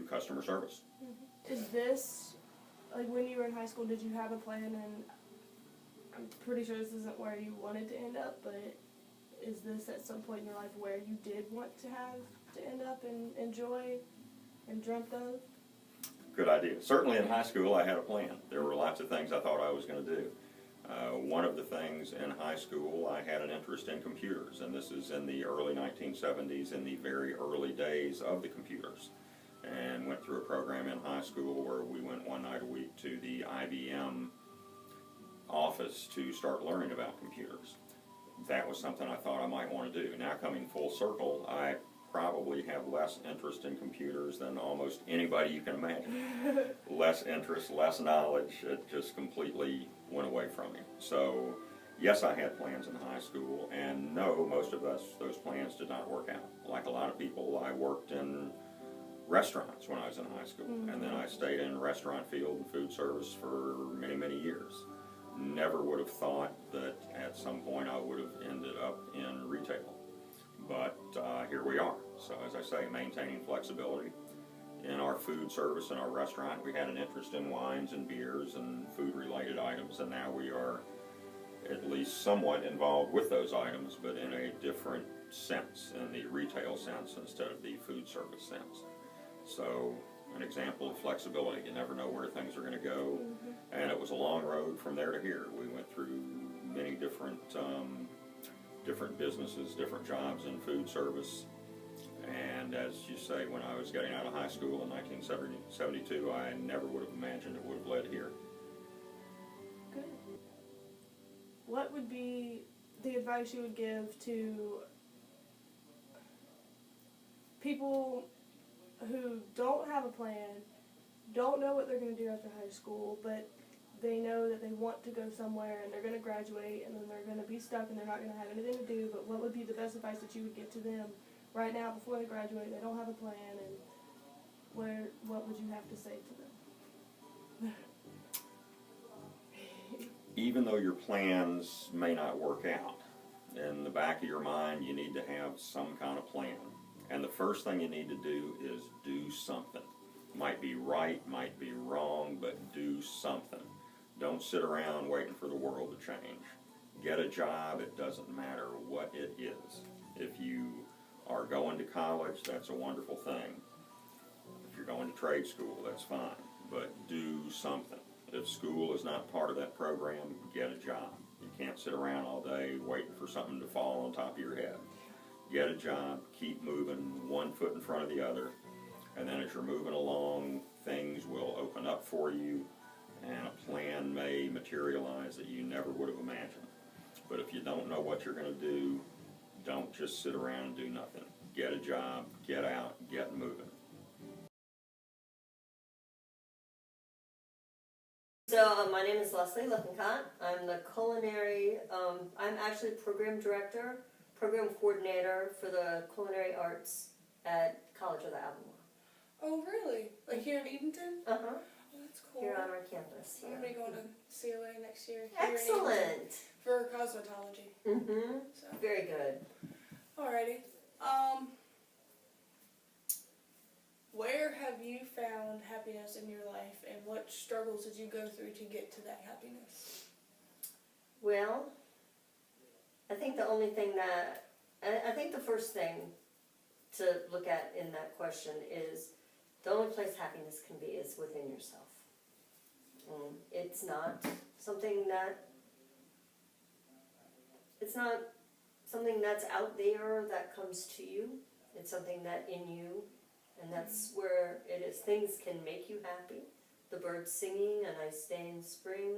customer service. Is this, like when you were in high school, did you have a plan? And I'm pretty sure this isn't where you wanted to end up, but is this at some point in your life where you did want to end up and enjoy and dreamt of? Good idea. Certainly in high school I had a plan. There were lots of things I thought I was going to do. One of the things in high school, I had an interest in computers, and this is in the early 1970s, in the very early days of the computers. And went through a program in high school where we went 1 night a week to the IBM office to start learning about computers. That was something I thought I might want to do. Now coming full circle, I probably have less interest in computers than almost anybody you can imagine. Less interest, less knowledge, it just completely went away from me. So yes, I had plans in high school, and no, most of those plans did not work out. Like a lot of people, I worked in restaurants when I was in high school, and then I stayed in restaurant field and food service for many, many years. Never would have thought that at some point I would have ended up in retail, but here we are. So as I say, maintaining flexibility. In our food service in our restaurant, we had an interest in wines and beers and food-related items, and now we are at least somewhat involved with those items, but in a different sense, in the retail sense instead of the food service sense. So an example of flexibility. You never know where things are going to go, and it was a long road from there to here. We went through many different businesses, different jobs in food service, and as you say, when I was getting out of high school in 1972, I never would have imagined it would have led here. Good. What would be the advice you would give to people who don't have a plan, don't know what they're going to do after high school, but they know that they want to go somewhere and they're going to graduate and then they're going to be stuck and they're not going to have anything to do, but what would be the best advice that you would give to them right now before they graduate? They don't have a plan, and what would you have to say to them? Even though your plans may not work out, in the back of your mind you need to have some kind of plan. And the first thing you need to do is do something. Might be right, might be wrong, but do something. Don't sit around waiting for the world to change. Get a job, it doesn't matter what it is. If you are going to college, that's a wonderful thing. If you're going to trade school, that's fine. But do something. If school is not part of that program, get a job. You can't sit around all day waiting for something to fall on top of your head. Get a job, keep moving, 1 foot in front of the other, and then as you're moving along, things will open up for you, and a plan may materialize that you never would have imagined. But if you don't know what you're going to do, don't just sit around and do nothing. Get a job, get out, get moving. So my name is Leslie Lippincott. I'm the culinary, I'm actually program director, program coordinator for the culinary arts at College of the Albemarle. Oh, really? Like here in Edenton? Uh-huh. Oh, that's cool. Here on our campus. I'm going to be going to COA next year. Here in Edenton Excellent. for cosmetology. Mm-hmm. So. Very good. Alrighty. Where have you found happiness in your life, and what struggles did you go through to get to that happiness? Well, I think the only thing that, I think the first thing to look at in that question is the only place happiness can be is within yourself. It's not something that it's not something that's out there that comes to you. It's something that in you, and that's where it is. Things can make you happy. The birds singing, a nice day in spring,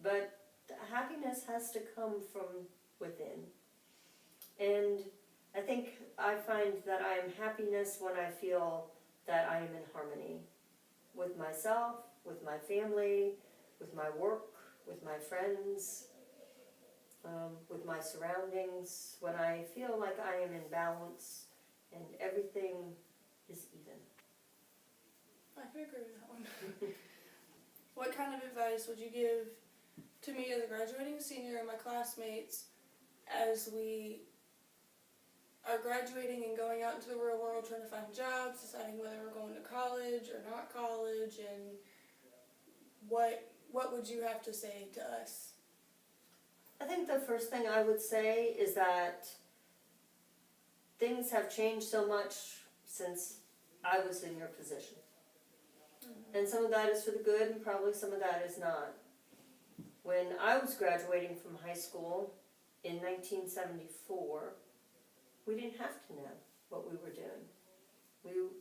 but the happiness has to come from within. And I think I find that I am happiness when I feel that I am in harmony with myself, with my family, with my work, with my friends, with my surroundings, when I feel like I am in balance and everything is even. I can agree with that one. What kind of advice would you give to me as a graduating senior and my classmates as we are graduating and going out into the real world, trying to find jobs, deciding whether we're going to college or not college, and what would you have to say to us? I think the first thing I would say is that things have changed so much since I was in your position. And some of that is for the good and probably some of that is not. When I was graduating from high school in 1974, we didn't have to know what we were doing.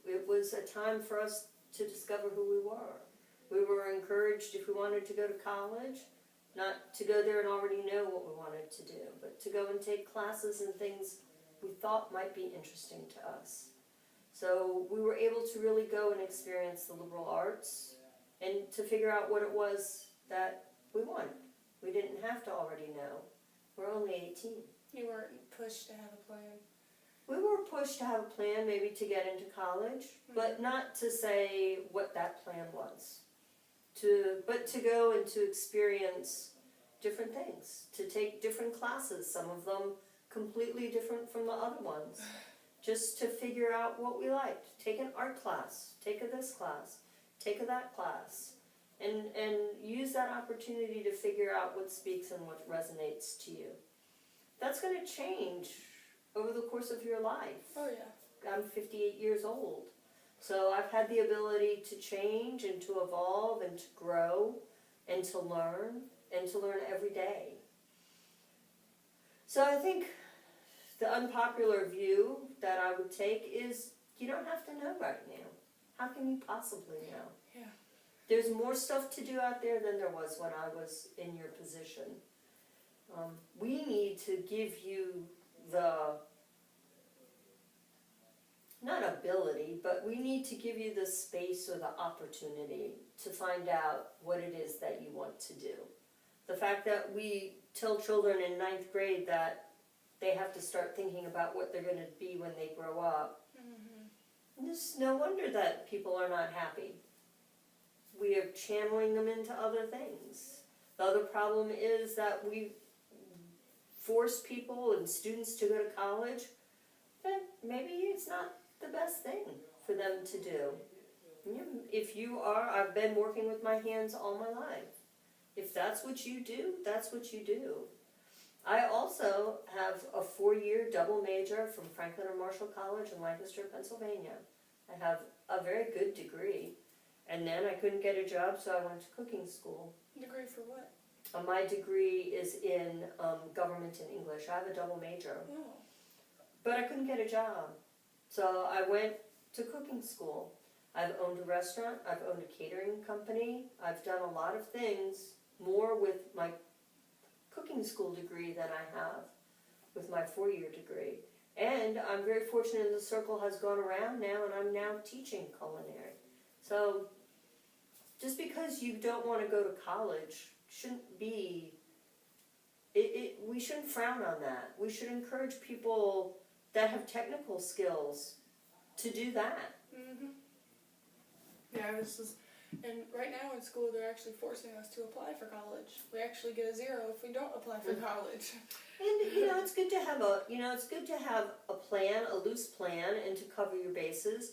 It was a time for us to discover who we were. We were encouraged, if we wanted to go to college, not to go there and already know what we wanted to do, but to go and take classes and things we thought might be interesting to us. So we were able to really go and experience the liberal arts and to figure out what it was that we wanted. We didn't have to already know. We're only 18. You weren't pushed to have a plan. We were pushed to have a plan, maybe to get into college, but not to say what that plan was. But to go and to experience different things, to take different classes, some of them completely different from the other ones, just to figure out what we liked. Take an art class, take a this class, take a that class, and use that opportunity to figure out what speaks and what resonates to you. That's going to change over the course of your life. Oh yeah. I'm 58 years old. So I've had the ability to change and to evolve and to grow and to learn every day. So I think the unpopular view that I would take is you don't have to know right now. How can you possibly know? Yeah. There's more stuff to do out there than there was when I was in your position. We need to give you the, not ability, but we need to give you the space or the opportunity to find out what it is that you want to do. The fact that we tell children in 9th grade that they have to start thinking about what they're going to be when they grow up. It's no wonder that people are not happy. We are channeling them into other things. The other problem is that we force people and students to go to college, but maybe it's not the best thing for them to do. If you are, I've been working with my hands all my life. If that's what you do, that's what you do. I also have a 4-year double major from Franklin and Marshall College in Lancaster, Pennsylvania. I have a very good degree. And then I couldn't get a job, so I went to cooking school. Degree for what? My degree is in government and English. I have a double major. Oh. But I couldn't get a job. So I went to cooking school. I've owned a restaurant. I've owned a catering company. I've done a lot of things, more with my cooking school degree than I have with my 4-year degree. And I'm very fortunate the circle has gone around now, and I'm now teaching culinary. So just because you don't want to go to college shouldn't be, we shouldn't frown on that. We should encourage people that have technical skills to do that. Yeah, and right now in school they're actually forcing us to apply for college. We actually get a 0 if we don't apply for college. And it's good to have a plan, a loose plan, and to cover your bases.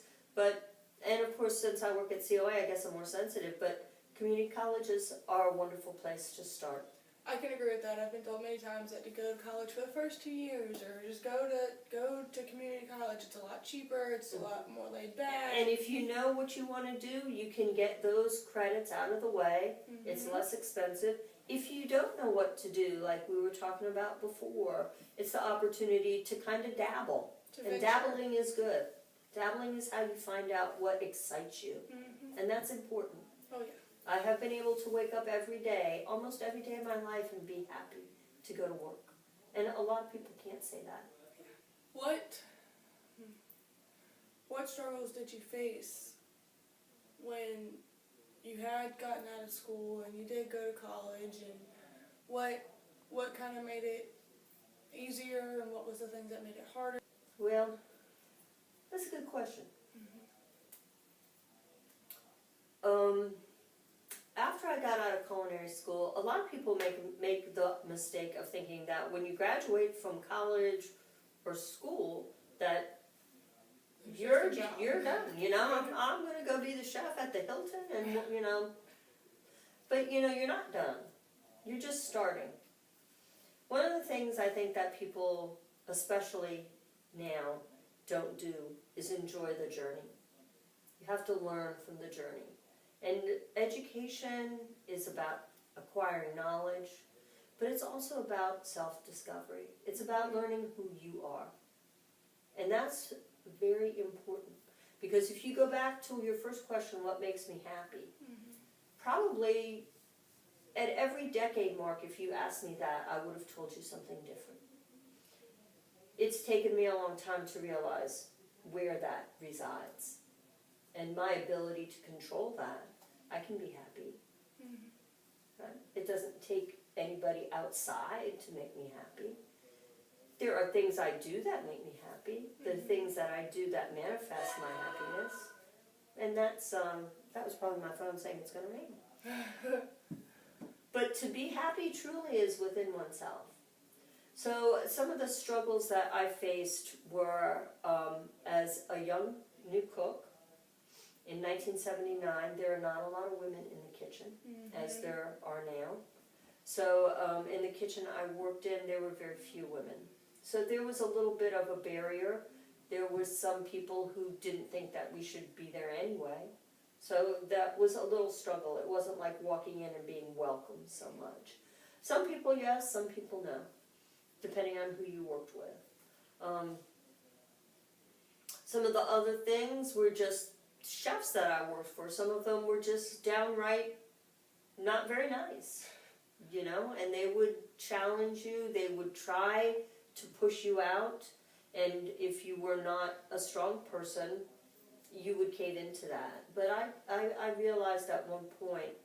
And of course, since I work at COA, I guess I'm more sensitive. But community colleges are a wonderful place to start. I can agree with that. I've been told many times that to go to college for the first 2 years, or just go to community college. It's a lot cheaper. It's a lot more laid back. And if you know what you want to do, you can get those credits out of the way. It's less expensive. if you don't know what to do, like we were talking about before, it's the opportunity to kind of dabble. And dabbling is good. Dabbling is how you find out what excites you. Mm-hmm. And that's important. Oh, yeah. I have been able to wake up every day, almost every day of my life, and be happy to go to work. And a lot of people can't say that. What struggles did you face when you had gotten out of school and you did go to college, and what kind of made it easier, and what was the things that made it harder? Well, that's a good question. After I got out of culinary school, a lot of people make the mistake of thinking that when you graduate from college or school, that you're done. You know, I'm going to go be the chef at the Hilton, and you know, but you know, you're not done. You're just starting. One of the things I think that people, especially now, don't do is enjoy the journey. You have to learn from the journey. And education is about acquiring knowledge, but it's also about self-discovery. It's about learning who you are. And that's very important. Because if you go back to your first question, what makes me happy? Probably at every decade mark, if you asked me that, I would have told you something different. It's taken me a long time to realize where that resides. And my ability to control that, I can be happy. Right? It doesn't take anybody outside to make me happy. There are things I do that make me happy. There are things that I do that manifest my happiness. And that was probably my phone saying it's going to rain. But to be happy truly is within oneself. So some of the struggles that I faced were as a young new cook. In 1979, there are not a lot of women in the kitchen, as there are now. So in the kitchen I worked in, there were very few women. So there was a little bit of a barrier. There were some people who didn't think that we should be there anyway. So that was a little struggle. It wasn't like walking in and being welcomed so much. Some people yes, some people no, depending on who you worked with. Some of the other things were just chefs that I worked for. Some of them were just downright not very nice, you know, and they would challenge you. They would try to push you out, and if you were not a strong person, you would cave into that. But I realized at one point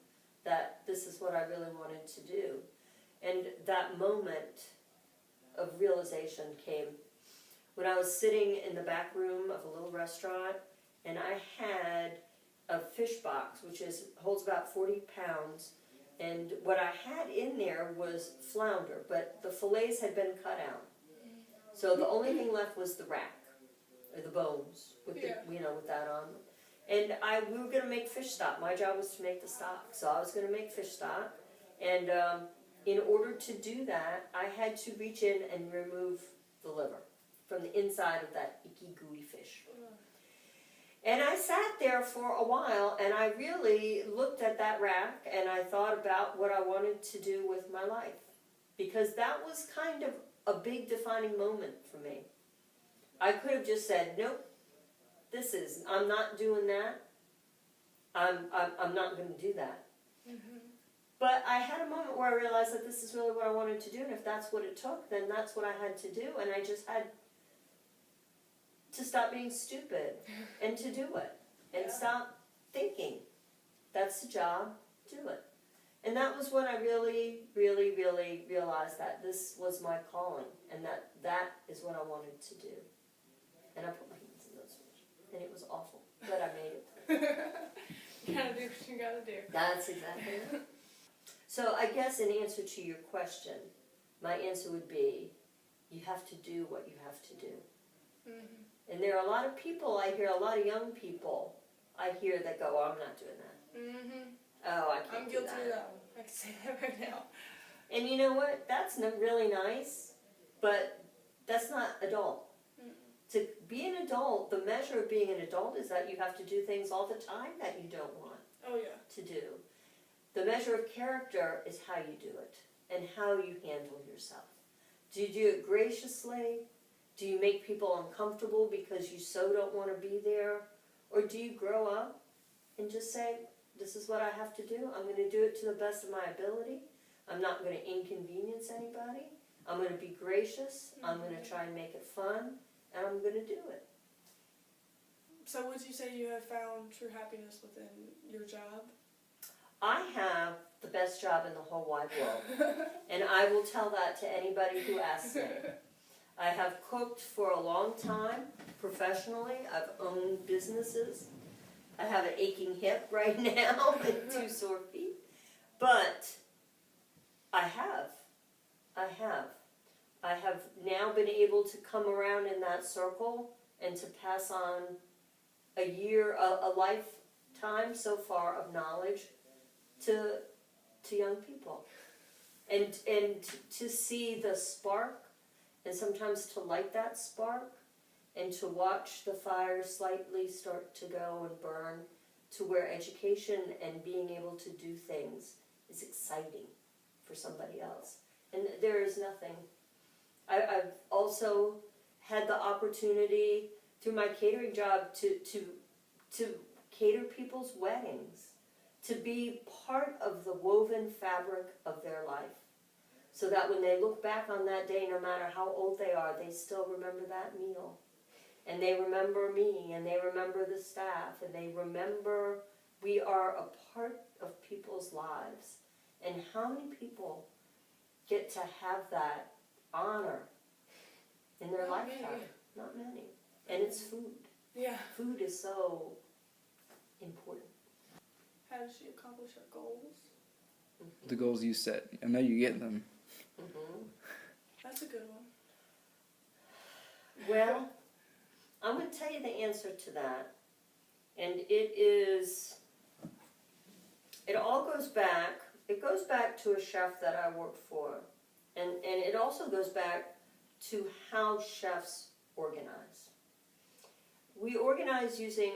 that this is what I really wanted to do. And that moment of realization came when I was sitting in the back room of a little restaurant, and I had a fish box, which holds about 40 pounds, and what I had in there was flounder, but the fillets had been cut out. So the only thing left was the rack, or the bones, with the, with that on. And we were going to make fish stock. My job was to make the stock, so I was going to make fish stock. And in order to do that, I had to reach in and remove the liver from the inside of that icky, gooey fish. And I sat there for a while, and I really looked at that rack, and I thought about what I wanted to do with my life. Because that was kind of a big defining moment for me. I could have just said, nope, I'm not doing that. I'm not going to do that. But I had a moment where I realized that this is really what I wanted to do, and if that's what it took, then that's what I had to do, and I just had to stop being stupid and to do it, and stop thinking. That's the job, do it. And that was when I really, really, really realized that this was my calling, and that is what I wanted to do. And I put my hands in those fish, and it was awful, but I made it. You gotta do what you gotta do. That's exactly it. So I guess in answer to your question, my answer would be, you have to do what you have to do. And there are a lot of people, I hear a lot of young people, I hear that go, oh, I'm not doing that. Oh, I can't I'm do guilty that. of that one. I can say that right now. And you know what? That's really nice, but that's not adult. To be an adult, the measure of being an adult is that you have to do things all the time that you don't want Oh, yeah. to do. The measure of character is how you do it and how you handle yourself. Do you do it graciously? Do you make people uncomfortable because you so don't want to be there? Or do you grow up and just say, this is what I have to do. I'm going to do it to the best of my ability. I'm not going to inconvenience anybody. I'm going to be gracious. I'm going to try and make it fun. And I'm going to do it. So would you say you have found true happiness within your job? I have the best job in the whole wide world. And I will tell that to anybody who asks me. I have cooked for a long time professionally. I've owned businesses. I have an aching hip right now and 2 sore feet. But I have now been able to come around in that circle and to pass on a lifetime so far of knowledge to young people. And to see the spark, and sometimes to light that spark, and to watch the fire slightly start to go and burn to where education and being able to do things is exciting for somebody else. And there is nothing. I've also had the opportunity through my catering job to cater people's weddings, to be part of the woven fabric of their life, so that when they look back on that day, no matter how old they are, they still remember that meal. And they remember me, and they remember the staff, and they remember we are a part of people's lives. And how many people get to have that honor in their lifetime? Not many. And it's food. Yeah. Food is so important. How does she accomplish her goals? The goals you set. I know you get them. Mm-hmm. That's a good one. Well, I'm going to tell you the answer to that. And it all goes back, to a chef that I worked for. And it also goes back to how chefs organize. We organize using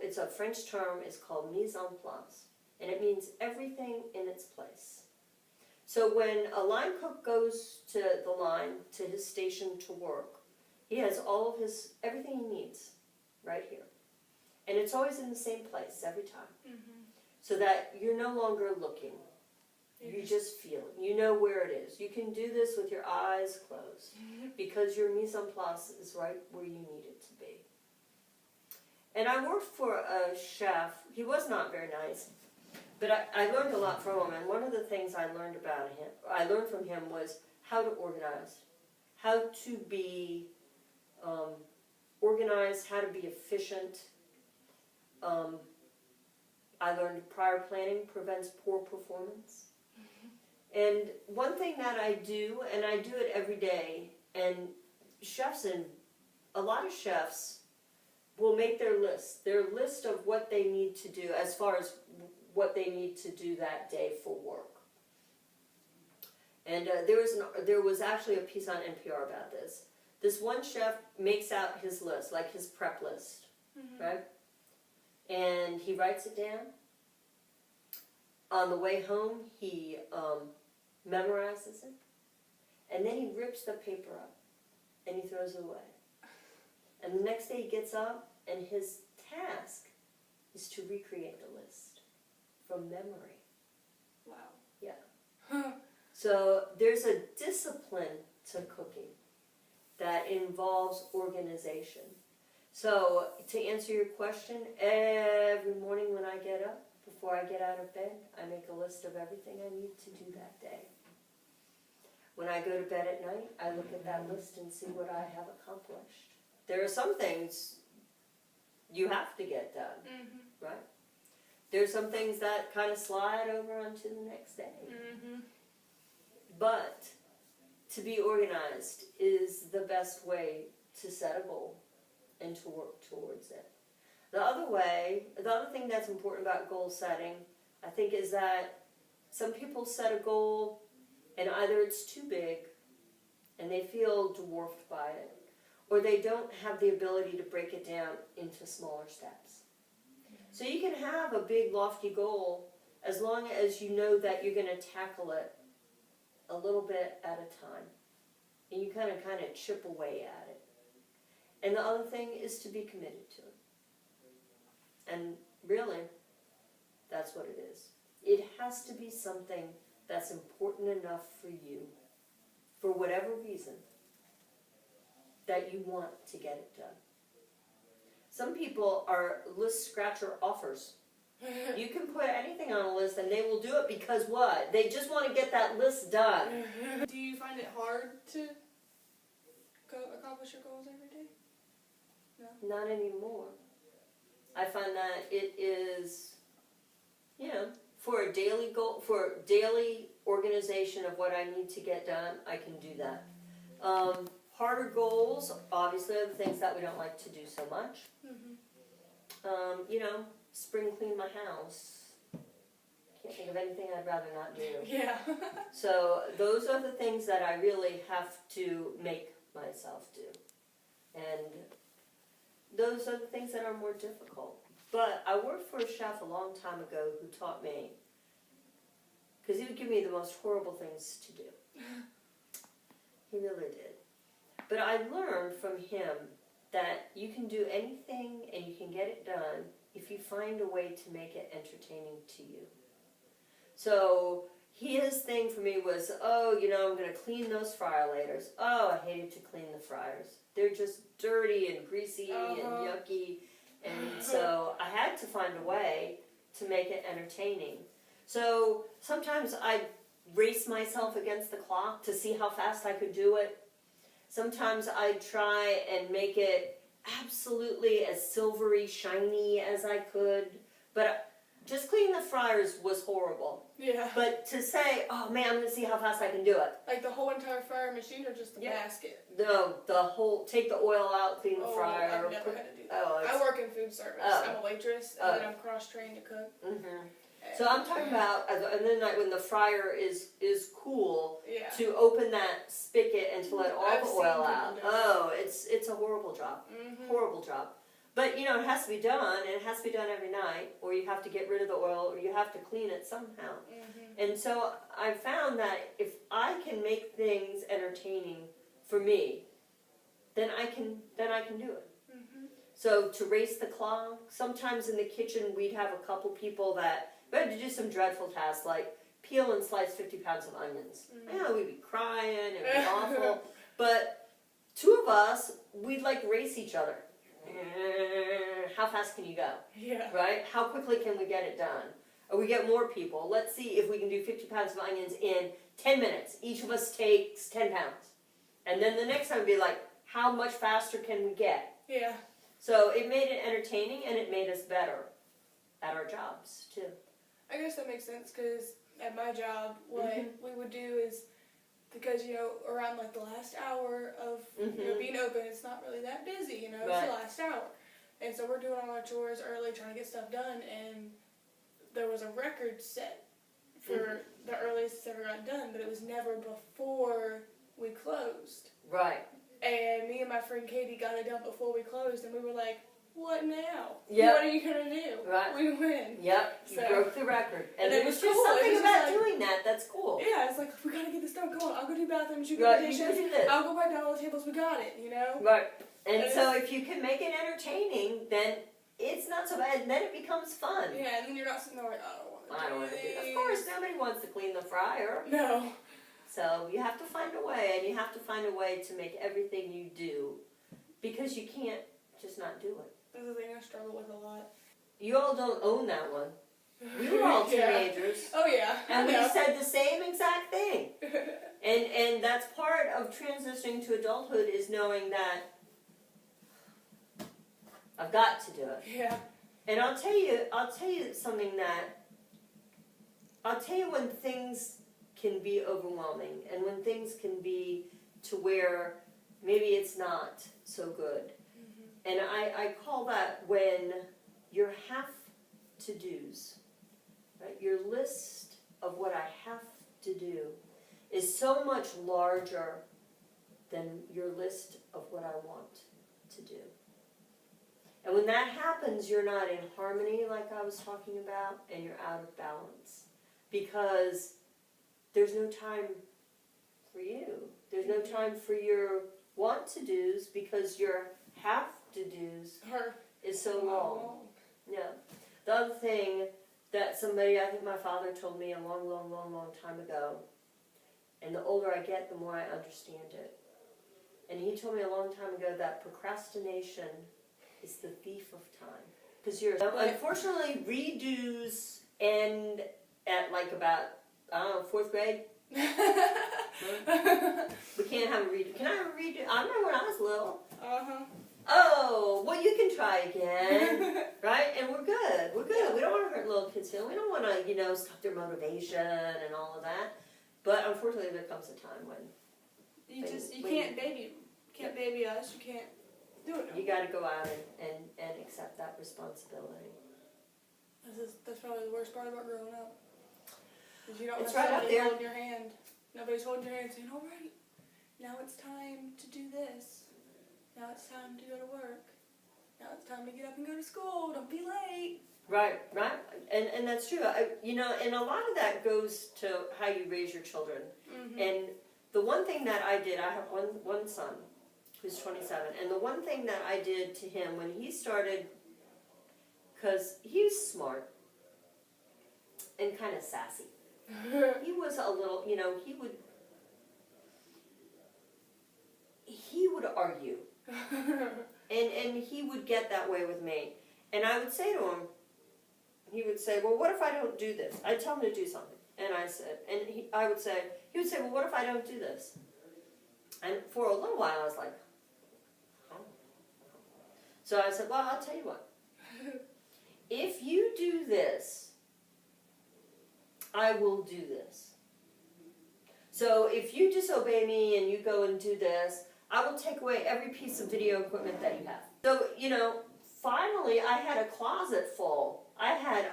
it's a French term, it's called mise en place. And it means everything in its place. So when a line cook goes to the line, to his station to work, he has everything he needs right here. And it's always in the same place every time. Mm-hmm. So that you're no longer looking. You just feel it. You know where it is. You can do this with your eyes closed because your mise en place is right where you need it to be. And I worked for a chef. He was not very nice, but I learned a lot from him. And one of the things I learned from him was how to organize, how to be organized, how to be efficient. I learned prior planning prevents poor performance. And one thing that I do, and I do it every day, and a lot of chefs will make their list of what they need to do as far as what they need to do that day for work. And there was actually a piece on NPR about this. This one chef makes out his list, like his prep list, right? And he writes it down. On the way home, he memorizes it. And then he rips the paper up and he throws it away. And the next day he gets up and his task is to recreate the list from memory. Wow. Yeah. So there's a discipline to cooking that involves organization. So to answer your question, every morning when I get up, before I get out of bed, I make a list of everything I need to do that day. When I go to bed at night, I look at that list and see what I have accomplished. There are some things you have to get done, right? There's some things that kind of slide over onto the next day. But to be organized is the best way to set a goal and to work towards it. The other thing that's important about goal setting, I think, is that some people set a goal and either it's too big and they feel dwarfed by it, or they don't have the ability to break it down into smaller steps. So you can have a big lofty goal as long as you know that you're going to tackle it a little bit at a time. And you kind of chip away at it. And the other thing is to be committed to it. And really, that's what it is. It has to be something that's important enough for you, for whatever reason, that you want to get it done. Some people are list scratcher offers. You can put anything on a list and they will do it because what? They just want to get that list done. Do you find it hard to accomplish your goals every day? No? Not anymore. I find that it is, for a daily goal, for daily organization of what I need to get done, I can do that. Harder goals, obviously, are the things that we don't like to do so much. Spring clean my house. Can't think of anything I'd rather not do. Yeah. So those are the things that I really have to make myself do. And those are the things that are more difficult. But I worked for a chef a long time ago who taught me, because he would give me the most horrible things to do. He really did. But I learned from him that you can do anything and you can get it done if you find a way to make it entertaining to you. So his thing for me was, I'm going to clean those fryer laters. Oh, I hated to clean the fryers. They're just dirty and greasy and yucky. And so I had to find a way to make it entertaining. So sometimes I race myself against the clock to see how fast I could do it. Sometimes I try and make it absolutely as silvery, shiny as I could. But just cleaning the fryers was horrible. Yeah. But to say, oh man, I'm going to see how fast I can do it. Like the whole entire fryer machine or just the basket? No, take the oil out, clean the fryer. I've never had to do that. I work in food service. I'm a waitress, and then I'm cross-trained to cook. Mm-hmm. So I'm talking about, and then when the fryer is cool, Yeah. to open that spigot and to let all I've the seen oil people out. do Oh, it's a horrible job. Horrible job. But it has to be done, and it has to be done every night, or you have to get rid of the oil, or you have to clean it somehow. And so I found that if I can make things entertaining for me, then I can do it. So to race the clock, sometimes in the kitchen we'd have a couple people that we had to do some dreadful tasks like peel and slice 50 pounds of onions. We'd be crying, it would be awful. But two of us, we'd race each other. How fast can you go? Yeah. Right? How quickly can we get it done? Or we get more people. Let's see if we can do 50 pounds of onions in 10 minutes. Each of us takes 10 pounds. And then the next time be how much faster can we get? Yeah. So it made it entertaining and it made us better at our jobs too. I guess that makes sense because at my job, what we would do is, because around the last hour of being open, it's not really that busy. It's Right. the last hour, and so we're doing all our chores early, trying to get stuff done. And there was a record set for the earliest it's ever gotten done, but it was never before we closed. Right. And me and my friend Katie got it done before we closed, and we were like, "What now? Yep. What are you gonna do?" Right. We win. Yep. You So- broke the record. And it it was was just cool. It something was about just doing that that's cool. Yeah, it's like, we gotta get this done. Come on, I'll go do bathrooms. You Right, go do you dishes. go do this. I'll go wipe down all the tables. We got it. Right. And And so if you can make it entertaining, then it's not so bad. And then it becomes fun. Yeah, and then you're not sitting there like, I don't want to do that. this. Of course, nobody wants to clean the fryer. No. So you have to find a way, and you have to find a way to make everything you do, because you can't just not do it. This is a thing I struggle with a lot. You all don't own that one. We were all teenagers. Oh yeah. And we I know. said the same exact thing. And that's part of transitioning to adulthood, is knowing that I've got to do it. Yeah. And I'll tell you something I'll tell you when things can be overwhelming and when things can be to where maybe it's not so good. And I call that when your have-to-dos, right? Your list of what I have to do is so much larger than your list of what I want to do. And when that happens, you're not in harmony, like I was talking about, and you're out of balance. Because there's no time for you. There's no time for your want to do's because your have to do's is so long. Yeah. The other thing that somebody, I think my father told me a long, long, long, long time ago, and the older I get, the more I understand it. And he told me a long time ago that procrastination is the thief of time. Because unfortunately, redos end at like about, I don't know, 4th grade. We can't have a redo. Can I have a redo? I remember when I was little. Oh, well, you can try again, right? And we're good. We're good. We don't want to hurt little kids' feelings. We don't want to, stop their motivation and all of that. But unfortunately, there comes a time when you can't baby them. Can't baby us. You can't do it. You got to go out and accept that responsibility. That's probably the worst part about growing up. Is you don't it's have right somebody up there. holding your hand. Nobody's holding your hand saying, all right, now it's time to do this. Now it's time to go to work. Now it's time to get up and go to school. Don't be late. Right. And that's true. And a lot of that goes to how you raise your children. Mm-hmm. And the one thing that I did, I have one son who's 27, and the one thing that I did to him when he started, because he was smart and kind of sassy. He was a little, he would argue. and he would get that way with me. And I would say to him, he would say, well, what if I don't do this? I'd tell him to do something. And I said, he would say, well, what if I don't do this? And for a little while, I was like, oh. So I said, well, I'll tell you what. If you do this, I will do this. So if you disobey me and you go and do this, I will take away every piece of video equipment that you have. So, finally I had a closet full. I had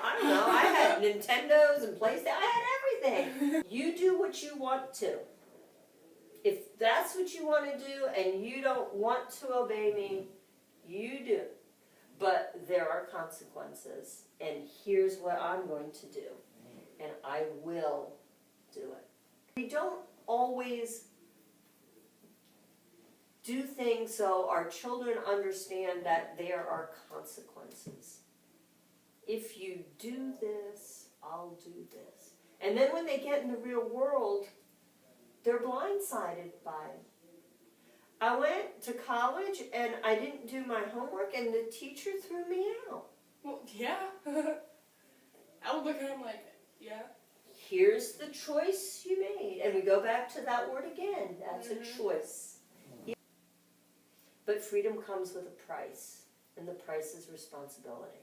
Nintendos and PlayStation. I had everything. You do what you want to. If that's what you want to do and you don't want to obey me, you do. But there are consequences. And here's what I'm going to do. And I will do it. We don't always do things so our children understand that there are consequences. If you do this, I'll do this. And then when they get in the real world, they're blindsided by it. I went to college and I didn't do my homework and the teacher threw me out. Well, yeah. I would look at him like, yeah. Here's the choice you made. And we go back to that word again. That's a choice. But freedom comes with a price, and the price is responsibility.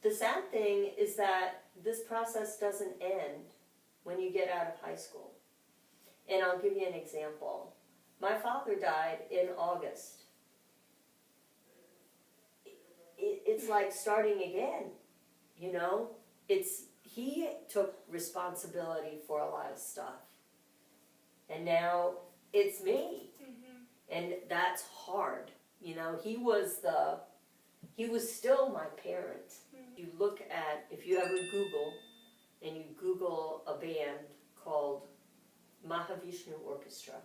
The sad thing is that this process doesn't end when you get out of high school. And I'll give you an example. My father died in August. It's like starting again, He took responsibility for a lot of stuff. And now it's me. And that's hard. He was still my parent. You look at, if you ever Google, and you Google a band called Mahavishnu Orchestra.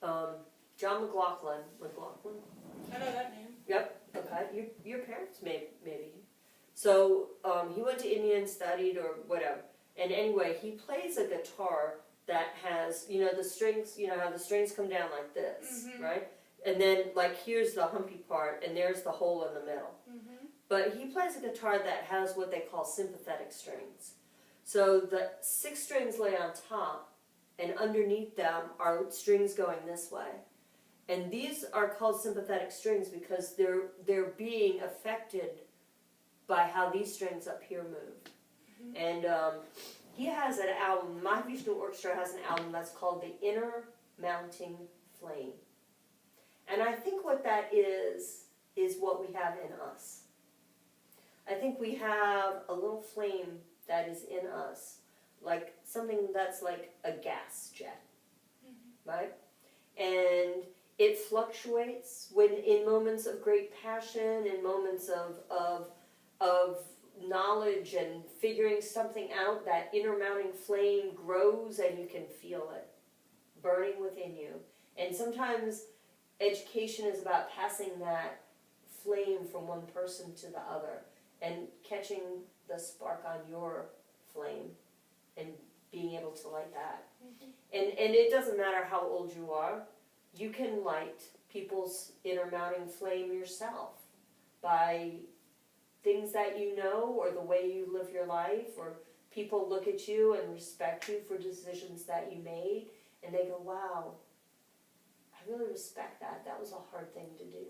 John McLaughlin. I know that name. Yep, okay. Your parents maybe. So he went to India and studied or whatever. And anyway, he plays a guitar that has, the strings, how the strings come down like this, right? And then, here's the humpy part, and there's the hole in the middle. But he plays a guitar that has what they call sympathetic strings. So the 6 strings lay on top, and underneath them are strings going this way. And these are called sympathetic strings because they're being affected by how these strings up here move. And he has an album, Mahavishnu Orchestra has an album that's called The Inner Mounting Flame. And I think what that is what we have in us. I think we have a little flame that is in us, like something that's like a gas jet, right? And it fluctuates when in moments of great passion, in moments of knowledge and figuring something out, that inner mounting flame grows and you can feel it burning within you. And sometimes education is about passing that flame from one person to the other and catching the spark on your flame and being able to light that. And it doesn't matter how old you are, you can light people's inner mounting flame yourself by things that you know, or the way you live your life, or people look at you and respect you for decisions that you made, and they go, wow, I really respect that. That was a hard thing to do.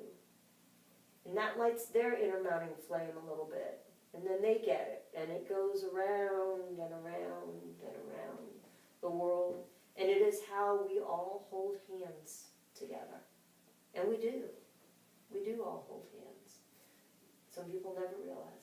And that lights their inner mounting flame a little bit. And then they get it, and it goes around and around and around the world. And it is how we all hold hands together. And we do. We do all hold hands. Some people never realize.